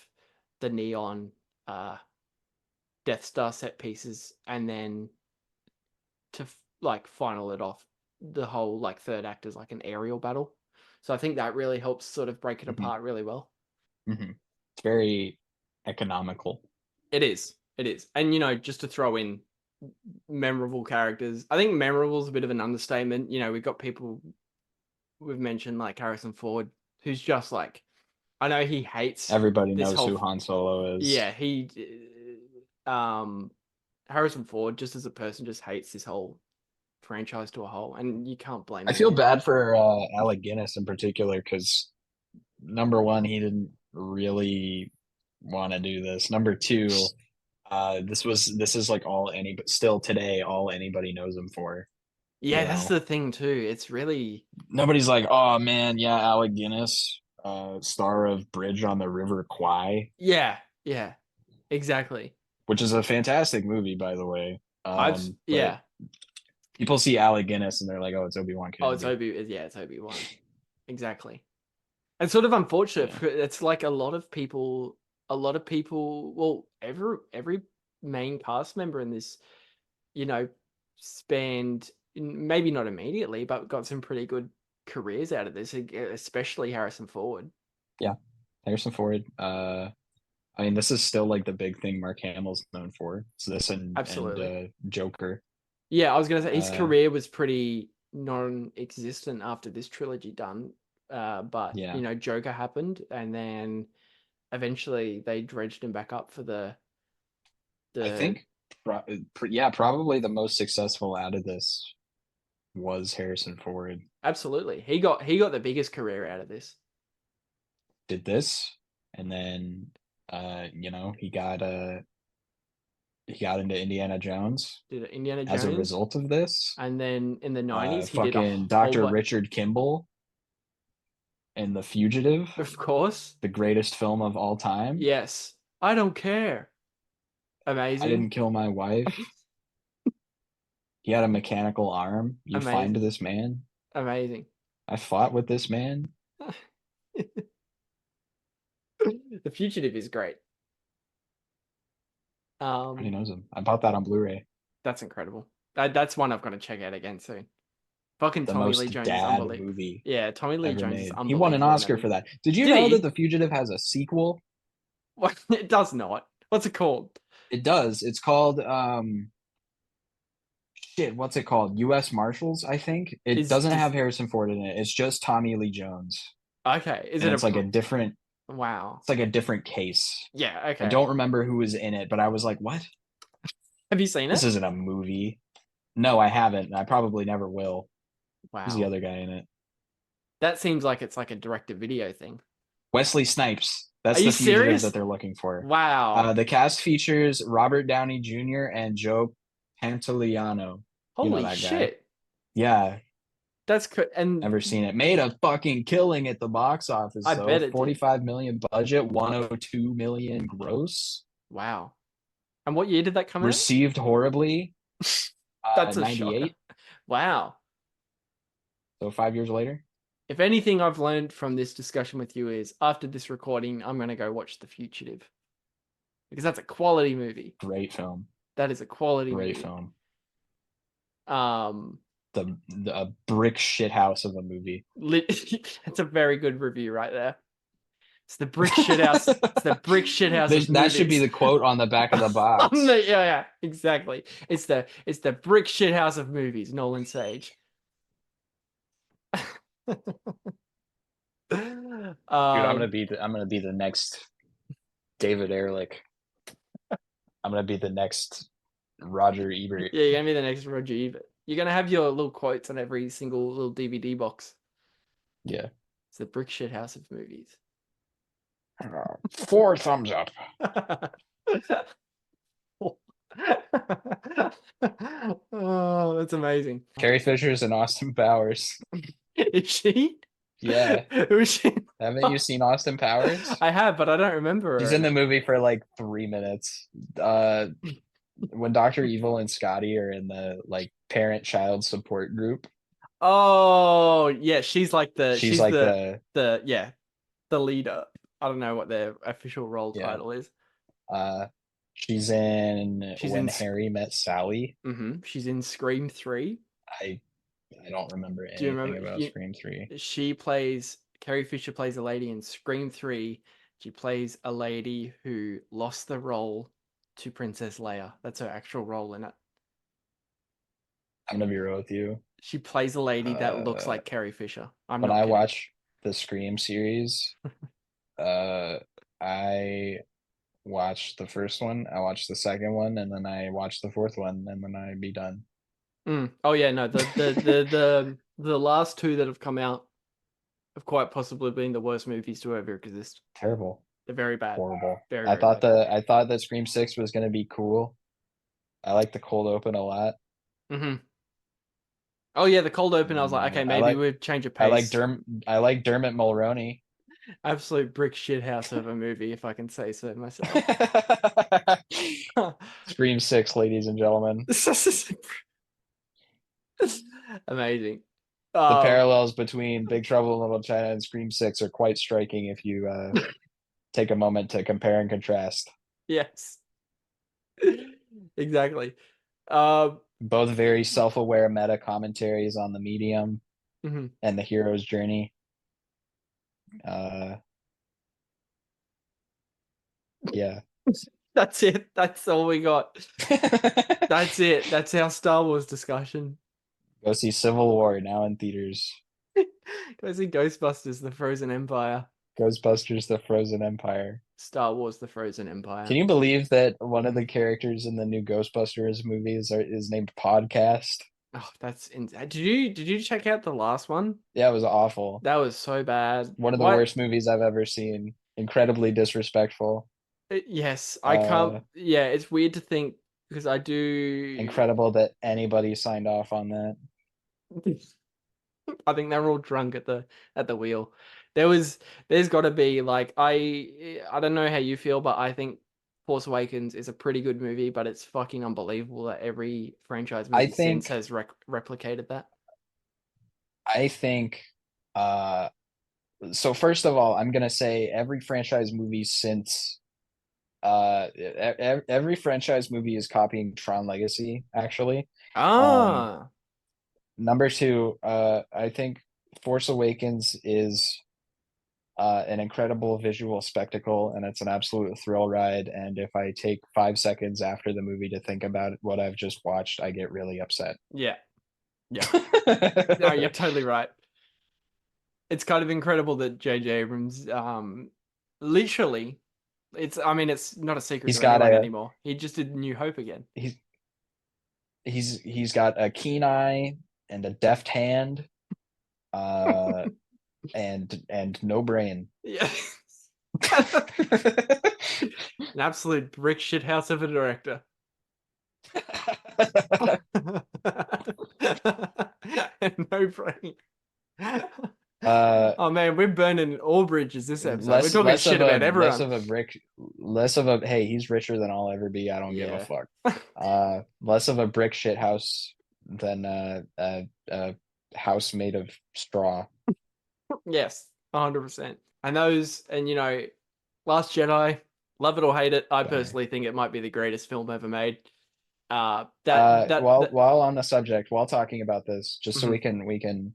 the neon Death Star set pieces, and then to like final it off, the whole like third act is like an aerial battle. So I think that really helps sort of break it apart really well. It's very economical. It is. And, you know, just to throw in memorable characters, I think memorable is a bit of an understatement. You know, we've got people we've mentioned like Harrison Ford, who's just like, I know he hates. Everybody knows who Han Solo is. Yeah, Harrison Ford, just as a person, just hates this whole franchise to a whole, and you can't blame him. I feel bad for Alec Guinness in particular, because number one, he didn't really want to do this. Number two, this is like still today all anybody knows him for. Yeah, that's the thing too. It's really nobody's like, oh man, yeah, Alec Guinness, star of Bridge on the River Kwai. Yeah, exactly. Which is a fantastic movie, by the way. Yeah. People see Alec Guinness and they're like, "Oh, it's Obi-Wan Kenobi." Oh, it's Obi-Wan. Exactly. It's sort of unfortunate. Yeah. It's like a lot of people. Well, every main cast member in this, you know, spanned, maybe not immediately, but got some pretty good careers out of this. Especially Harrison Ford. Yeah, Harrison Ford. I mean, this is still like the big thing Mark Hamill's known for. So this and Joker. Yeah, I was gonna say his career was pretty non-existent after this trilogy done. But you know, Joker happened, and then eventually they dredged him back up for the. I think, probably the most successful out of this was Harrison Ford. Absolutely, he got the biggest career out of this. Did this, and then. You know, he got into Indiana Jones. Did Indiana Jones as a result of this, and then in the 90s, he fucking Dr. Richard Kimball and The Fugitive, of course, the greatest film of all time. Yes, I don't care. Amazing. I didn't kill my wife. He had a mechanical arm. You find this man. Amazing. I fought with this man. The Fugitive is great. Nobody knows him. I bought that on Blu-ray. That's incredible. That's one I've got to check out again soon. Fucking The Tommy most Lee Jones is dad unbelievable. movie Yeah, Tommy Lee ever Jones is made. unbelievable. He won an in Oscar movie. for that. Did you Did know he? that The Fugitive has a sequel? What? It does not. What's it called? It does. It's called shit, what's it called? U.S. Marshals, I think. It doesn't have Harrison Ford in it. It's just Tommy Lee Jones. Okay. Is And it it's like a different Wow. It's like a different case. Yeah, okay. I don't remember who was in it, but I was like, what? Have you seen it? This isn't a movie. No, I haven't. And I probably never will. Wow. Who's the other guy in it? That seems like it's like a direct-to-video thing. Wesley Snipes. That's Are the you fugitive serious? that they're looking for. Wow. The cast features Robert Downey Jr. and Joe Pantoliano. Holy you know that shit. guy. Yeah. That's and never seen it. Made a fucking killing at the box office. I though. bet it 45 million budget, 102 million gross. Wow. And what year did that come out? Received horribly. That's a 98. shocker. Wow. So 5 years later. If anything I've learned from this discussion with you is after this recording, I'm going to go watch The Fugitive. Because that's a quality movie. Great film. That is a quality Great movie. film. The brick shit house of a movie. That's a very good review right there. It's the brick shit house. It's the brick shit house. That should be the quote on the back of the box. Yeah, exactly. It's the brick shit house of movies. Nolan Sage. Dude, I'm gonna be the next David Ehrlich. I'm gonna be the next Roger Ebert. Yeah, you're gonna be the next Roger Ebert. You're gonna have your little quotes on every single little DVD box. Yeah. It's the brick shit house of movies. 4 thumbs up. Oh, that's amazing. Carrie Fisher's and Austin Powers. Is she? Yeah. Who is she? Haven't you seen Austin Powers? I have, but I don't remember her. He's in the movie for like 3 minutes. When Dr. Evil and Scotty are in the like parent-child support group. Oh, yeah, she's like the leader. I don't know what their official role title is. She's in When Harry Met Sally. Mm-hmm. She's in Scream 3. I don't remember anything about Scream 3. Carrie Fisher plays a lady in Scream 3. She plays a lady who lost the role to Princess Leia. That's her actual role in it. I'm gonna be real with you. She plays a lady that looks like Carrie Fisher. When I watch the Scream series, I watch the first one, I watch the second one, and then I watch the fourth one, and then I'd be done. Oh yeah, no, the last two that have come out have quite possibly been the worst movies to ever exist. Terrible. They're very bad. Horrible. Very, I thought bad. that Scream 6 was gonna be cool. I like the cold open a lot. Mm-hmm. Oh yeah, the cold open. I was like, okay, maybe we'd change a pace. I like Dermot Mulroney. Absolute brick shit house of a movie, if I can say so myself. Scream 6, ladies and gentlemen. Amazing. The parallels between Big Trouble in Little China and Scream 6 are quite striking if you take a moment to compare and contrast. Yes. Exactly. Both very self-aware meta commentaries on the medium and the hero's journey. Yeah. That's it. That's all we got. That's it. That's our Star Wars discussion. Go see Civil War now in theaters. Go see Ghostbusters: The Frozen Empire. Ghostbusters: The Frozen Empire. Star Wars: The Frozen Empire. Can you believe that one of the characters in the new Ghostbusters movies is named Podcast? Oh, that's did you check out the last one? Yeah, it was awful. That was so bad. One of the worst movies I've ever seen. Incredibly disrespectful. Yes, I can't. Yeah, it's weird to think because I do. Incredible that anybody signed off on that. I think they're all drunk at the wheel. There's got to be like I don't know how you feel, but I think Force Awakens is a pretty good movie, but it's fucking unbelievable that every franchise movie since has replicated that. I think so first of all, I'm gonna say every franchise movie since Every franchise movie is copying Tron Legacy, actually. Ah, Number two, I think Force Awakens is an incredible visual spectacle, and it's an absolute thrill ride. And if I take 5 seconds after the movie to think about what I've just watched, I get really upset. yeah. No, you're totally right. It's kind of incredible that J.J. Abrams, literally, it's not a secret He's to got anyone a anymore. He just did New Hope again. he's got a keen eye and a deft hand, and no brain. Yeah. An absolute brick shit house of a director. And no brain. Oh man, we're burning all bridges this episode. We're talking shit about everyone. Less of a hey, he's richer than I'll ever be. I don't give a fuck. Less of a brick shit house than a house made of straw. Yes, 100%. And Last Jedi, love it or hate it, I personally think it might be the greatest film ever made. While on the subject, while talking about this, just so we can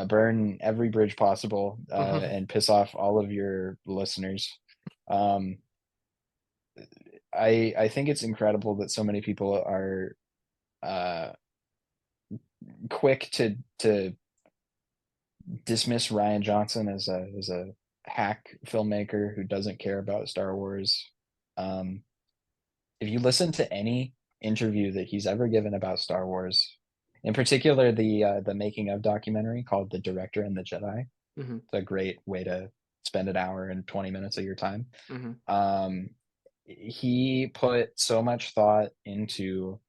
burn every bridge possible and piss off all of your listeners. I think it's incredible that so many people are quick to dismiss Rian Johnson as a hack filmmaker who doesn't care about Star Wars. If you listen to any interview that he's ever given about Star Wars, in particular the making of documentary called The Director and the Jedi, it's a great way to spend an hour and 20 minutes of your time. He put so much thought into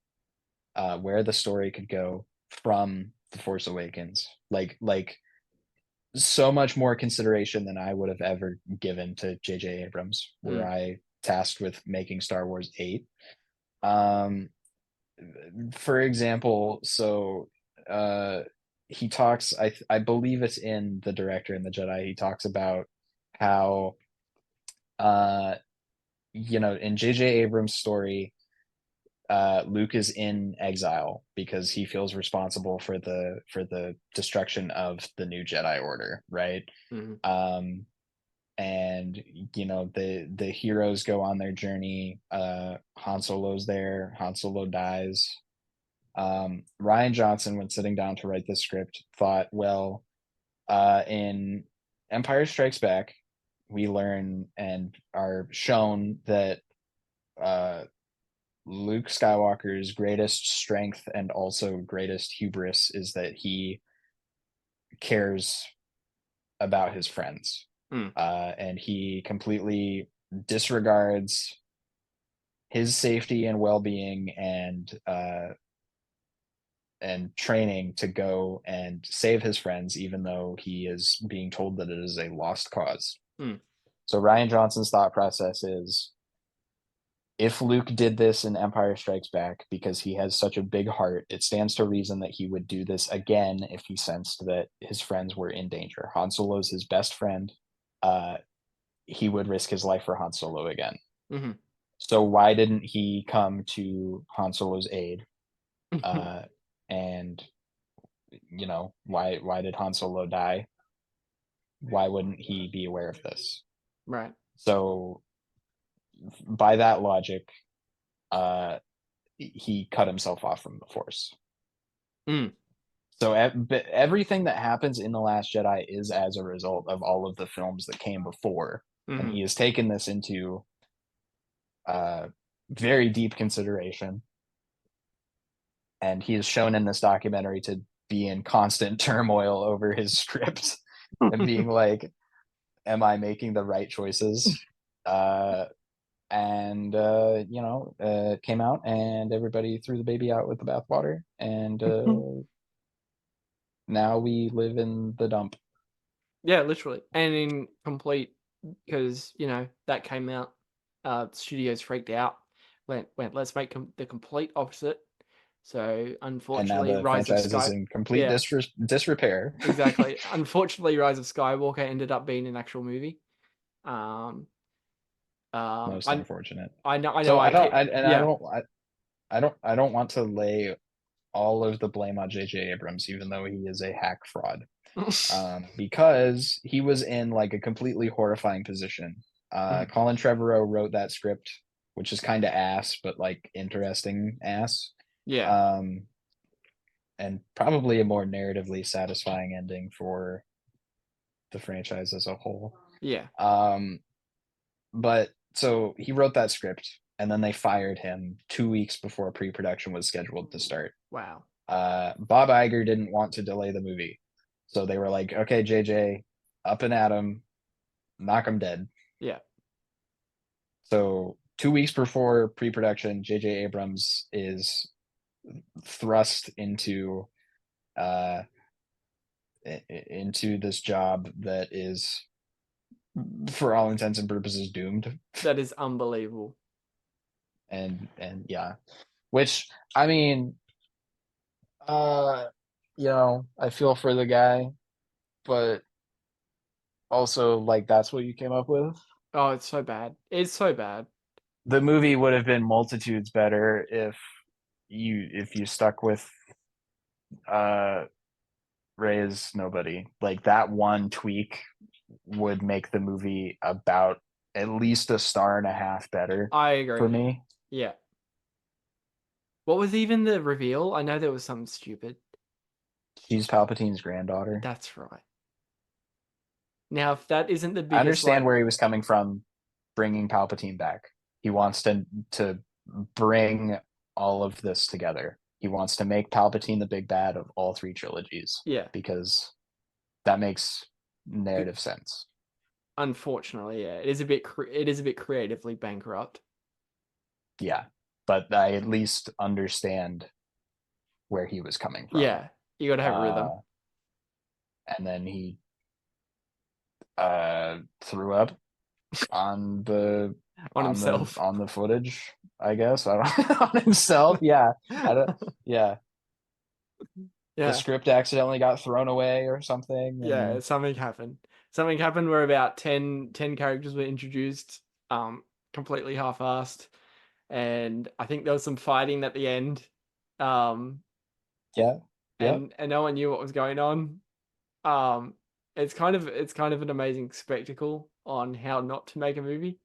where the story could go from The Force Awakens, like so much more consideration than I would have ever given to J.J. Abrams, were I tasked with making Star Wars 8. For example, so he talks, I believe it's in The Director and the Jedi, he talks about how in J.J. Abrams' story, Luke is in exile because he feels responsible for the destruction of the new Jedi Order, right? And the heroes go on their journey. Han Solo's there. Han Solo dies. Rian Johnson, when sitting down to write this script, thought, well, in Empire Strikes Back, we learn and are shown that Luke Skywalker's greatest strength and also greatest hubris is that he cares about his friends. And he completely disregards his safety and well-being and training to go and save his friends, even though he is being told that it is a lost cause. So Rian Johnson's thought process is, if Luke did this in Empire Strikes Back because he has such a big heart, it stands to reason that he would do this again if he sensed that his friends were in danger. Han Solo's his best friend. He would risk his life for Han Solo again. So why didn't he come to Han Solo's aid? And why did Han Solo die? Why wouldn't he be aware of this? Right. So by that logic, he cut himself off from the Force. So everything that happens in The Last Jedi is as a result of all of the films that came before. And he has taken this into very deep consideration. And he is shown in this documentary to be in constant turmoil over his script and being like, am I making the right choices? And it came out and everybody threw the baby out with the bathwater, and now we live in the dump. Yeah, literally. And in complete, because that came out, studios freaked out, went let's make the complete opposite. So unfortunately, and now the Rise of franchise is in complete disrepair. Exactly. Unfortunately, Rise of Skywalker ended up being an actual movie. Most unfortunate. I know. So I don't, keep, yeah. I don't want to lay all of the blame on J.J. Abrams, even though he is a hack fraud, because he was in like a completely horrifying position. Colin Trevorrow wrote that script, which is kind of ass, but like interesting ass. Yeah. And probably a more narratively satisfying ending for the franchise as a whole. Yeah. But so he wrote that script, and then they fired him 2 weeks before pre-production was scheduled to start. Wow. Bob Iger didn't want to delay the movie, so they were like, "Okay, JJ, up and at him, knock him dead." Yeah. So 2 weeks before pre-production, JJ Abrams is thrust into this job that is, for all intents and purposes, doomed. That is unbelievable. And yeah, which, I mean, you know, I feel for the guy, but also like that's what you came up with. Oh, it's so bad. It's so bad. The movie would have been multitudes better if you stuck with Ray is nobody. Like that one tweak would make the movie about at least a star and a half better. I agree. For me. Yeah. What was even the reveal? I know there was something stupid. She's Palpatine's granddaughter. That's right. Now, if that isn't the biggest, I understand where he was coming from, bringing Palpatine back. He wants to bring all of this together. He wants to make Palpatine the big bad of all three trilogies. Yeah. Because that makes narrative sense. Unfortunately, yeah, it is a bit creatively bankrupt. Yeah, but I at least understand where he was coming from. Yeah, you got to have rhythm. And then he threw up on himself, on the footage, I guess. I don't on himself. Yeah. Yeah. The script accidentally got thrown away or something. Yeah, something happened. Something happened where about 10 characters were introduced, completely half-assed, and I think there was some fighting at the end. Yeah. And no one knew what was going on. It's kind of an amazing spectacle on how not to make a movie.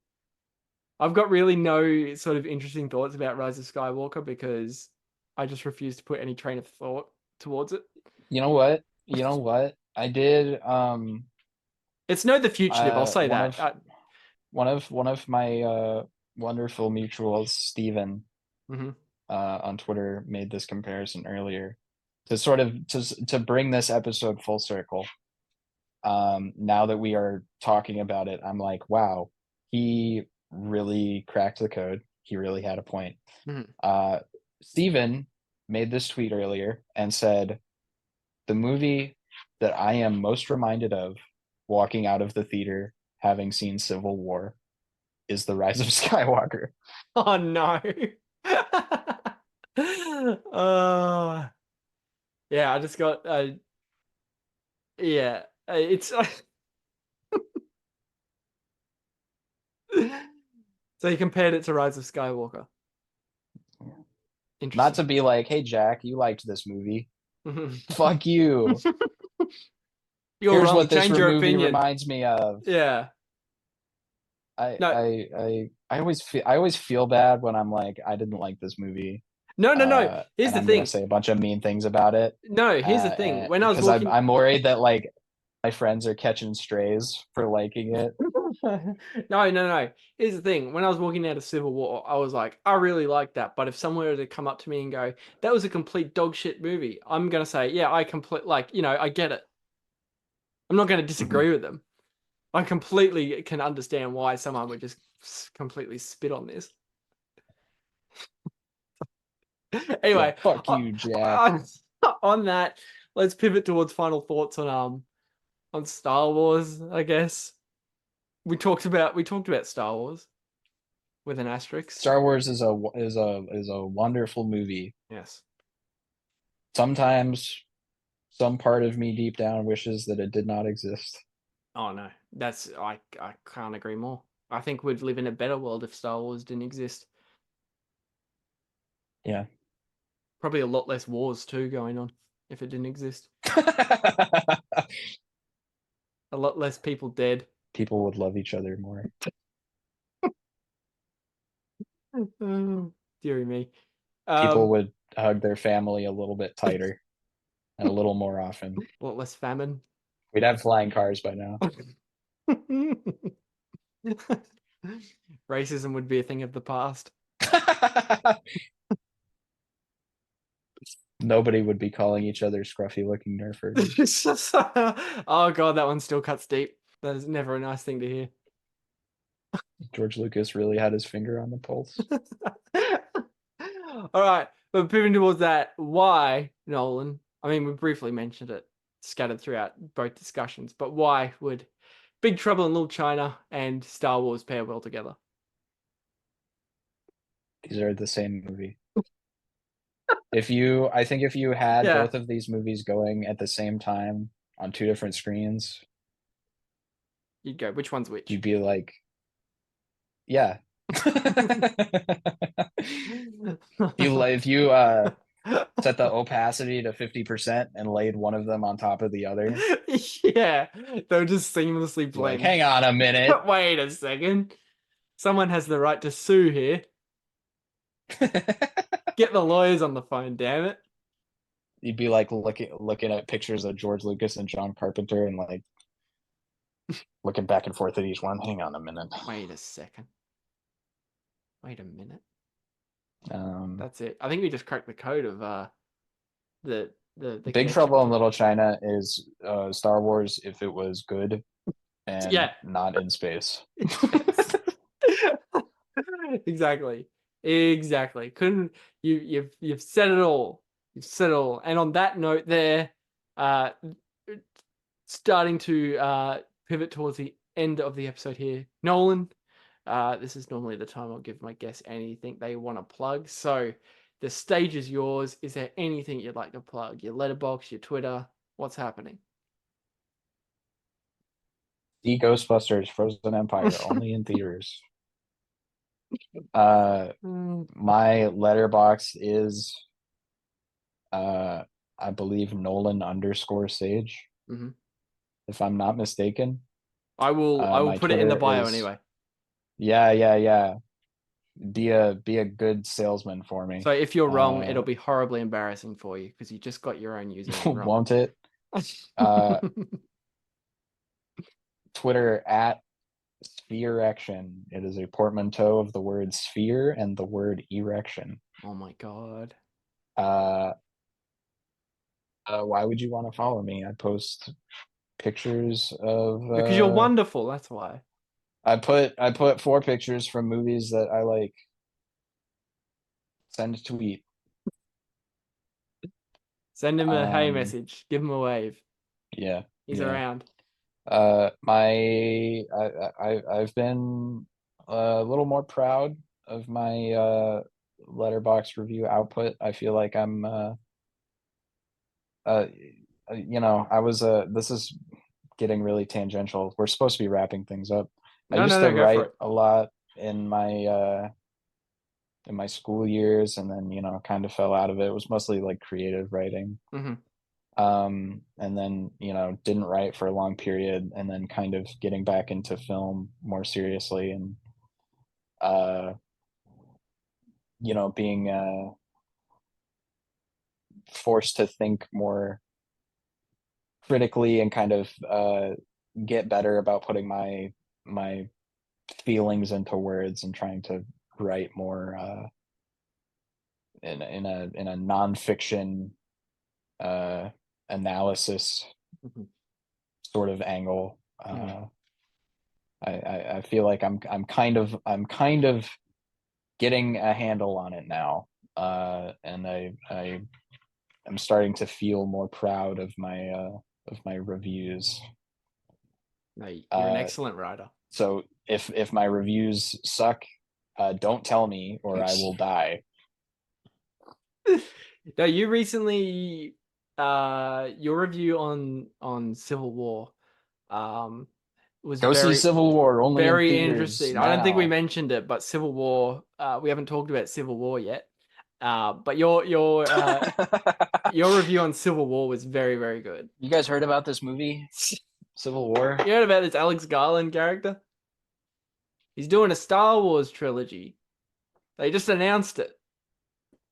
I've got really no sort of interesting thoughts about Rise of Skywalker because I just refuse to put any train of thought towards it. You know what? I did it's no The Fugitive, I'll say that. One of my wonderful mutuals, Steven, on Twitter, made this comparison earlier to sort of to bring this episode full circle. Now that we are talking about it, I'm like, wow, he really cracked the code. He really had a point. Steven made this tweet earlier and said, the movie that I am most reminded of walking out of the theater having seen Civil War is The Rise of Skywalker. Oh no. Yeah, I just got it's so you compared it to Rise of Skywalker. Not to be like, hey Jack, you liked this movie. Fuck you. Here's wrong. what this Change your movie opinion. reminds me of. Yeah. I always feel bad when I'm like, I didn't like this movie. No. Here's the thing. I'm gonna say a bunch of mean things about it. No, here's the thing. When I was walking... I'm worried that like my friends are catching strays for liking it. No. Here's the thing. When I was walking out of Civil War, I was like, I really like that. But if someone were to come up to me and go, that was a complete dog shit movie, I'm gonna say, yeah, I get it. I'm not gonna disagree with them. I completely can understand why someone would just completely spit on this. Anyway, yeah, fuck you, Jack. On that, let's pivot towards final thoughts on Star Wars. I guess we talked about Star Wars with an asterisk. Star Wars is a wonderful movie. Yes. Sometimes some part of me deep down wishes that it did not exist. Oh no, I can't agree more. I think we'd live in a better world if Star Wars didn't exist. Yeah. Probably a lot less wars too going on if it didn't exist. A lot less people dead. People would love each other more. Oh, dearie me. People would hug their family a little bit tighter and a little more often. A lot less famine. We'd have flying cars by now. Racism would be a thing of the past. Nobody would be calling each other scruffy looking nerfers. Oh god, that one still cuts deep. That is never a nice thing to hear. George Lucas really had his finger on the pulse. All right, but pivoting towards that, why, Nolan? I mean, we briefly mentioned it, scattered throughout both discussions, but why would Big Trouble in Little China and Star Wars pair well together? These are the same movie. I think if you had both of these movies going at the same time on two different screens, you'd go, which one's which? You'd be like, yeah. if you set the opacity to 50% and laid one of them on top of the other. Yeah, they'll just seamlessly blend. Like, hang on a minute. Wait a second. Someone has the right to sue here. Get the lawyers on the phone, damn it. You'd be like looking at pictures of George Lucas and John Carpenter and like looking back and forth at each one. Hang on a minute. Wait a second. Wait a minute. That's it. I think we just cracked the code of the Big Trouble in Little China is Star Wars if it was good and not in space. Exactly. Couldn't you've said it all. You've said it all. And on that note there, starting to pivot towards the end of the episode here. Nolan, this is normally the time I'll give my guests anything they want to plug. So the stage is yours. Is there anything you'd like to plug? Your letterbox, your Twitter, what's happening? The Ghostbusters Frozen Empire, only in theaters. My letterbox is I believe Nolan _Sage. Mm-hmm. If I'm not mistaken. I will put Twitter it in the bio anyway. Yeah. Be a good salesman for me. So if you're wrong, it'll be horribly embarrassing for you because you just got your own username wrong. Won't it? Twitter at Sphere-ection. It is a portmanteau of the word sphere and the word erection. Oh my god. Why would you want to follow me? I post pictures of because you're wonderful, that's why. I put 4 pictures from movies that I like. Send a tweet. Send him a hey message. Give him a wave. Yeah. He's around. I've been a little more proud of my letterbox review output. I feel like I'm I was this is getting really tangential. We're supposed to be wrapping things up. I used to write a lot in my school years, and then kind of fell out of it. It was mostly like creative writing. Mm-hmm. And then didn't write for a long period, and then kind of getting back into film more seriously, and being forced to think more critically and kind of get better about putting my feelings into words and trying to write more in a nonfiction analysis sort of angle. I feel like I'm kind of getting a handle on it now, and I'm starting to feel more proud of my reviews. No, you're an excellent writer. So if my reviews suck, don't tell me or I will die. No, you recently your review on Civil War was Go see Civil War. Only very in interesting. now. I don't think we mentioned it, but Civil War. We haven't talked about Civil War yet. But your review on Civil War was very, very good. You guys heard about this movie, Civil War? You heard about this Alex Garland character? He's doing a Star Wars trilogy. They just announced it.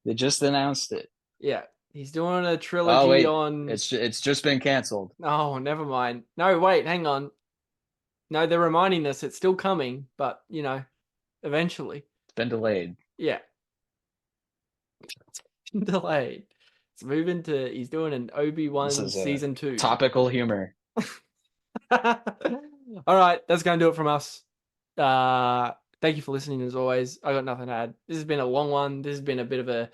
They just announced it. Yeah, he's doing a trilogy on. It's just been canceled. Oh, never mind. No, wait, hang on. No, they're reminding us it's still coming, but you know, eventually. It's been delayed. Yeah. It's been delayed. It's moving to. He's doing an Obi-Wan season 2. Topical humor. All right, that's gonna do it from us. Thank you for listening as always. I got nothing to add. This has been a long one. This has been a bit of a.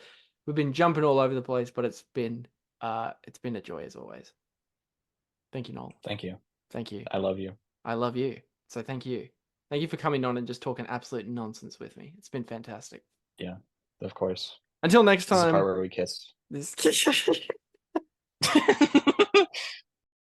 We've been jumping all over the place, but it's been a joy as always. Thank you, Noel. Thank you. Thank you. I love you. I love you. So thank you. Thank you for coming on and just talking absolute nonsense with me. It's been fantastic. Yeah, of course. Until next time. This is the part where we kiss.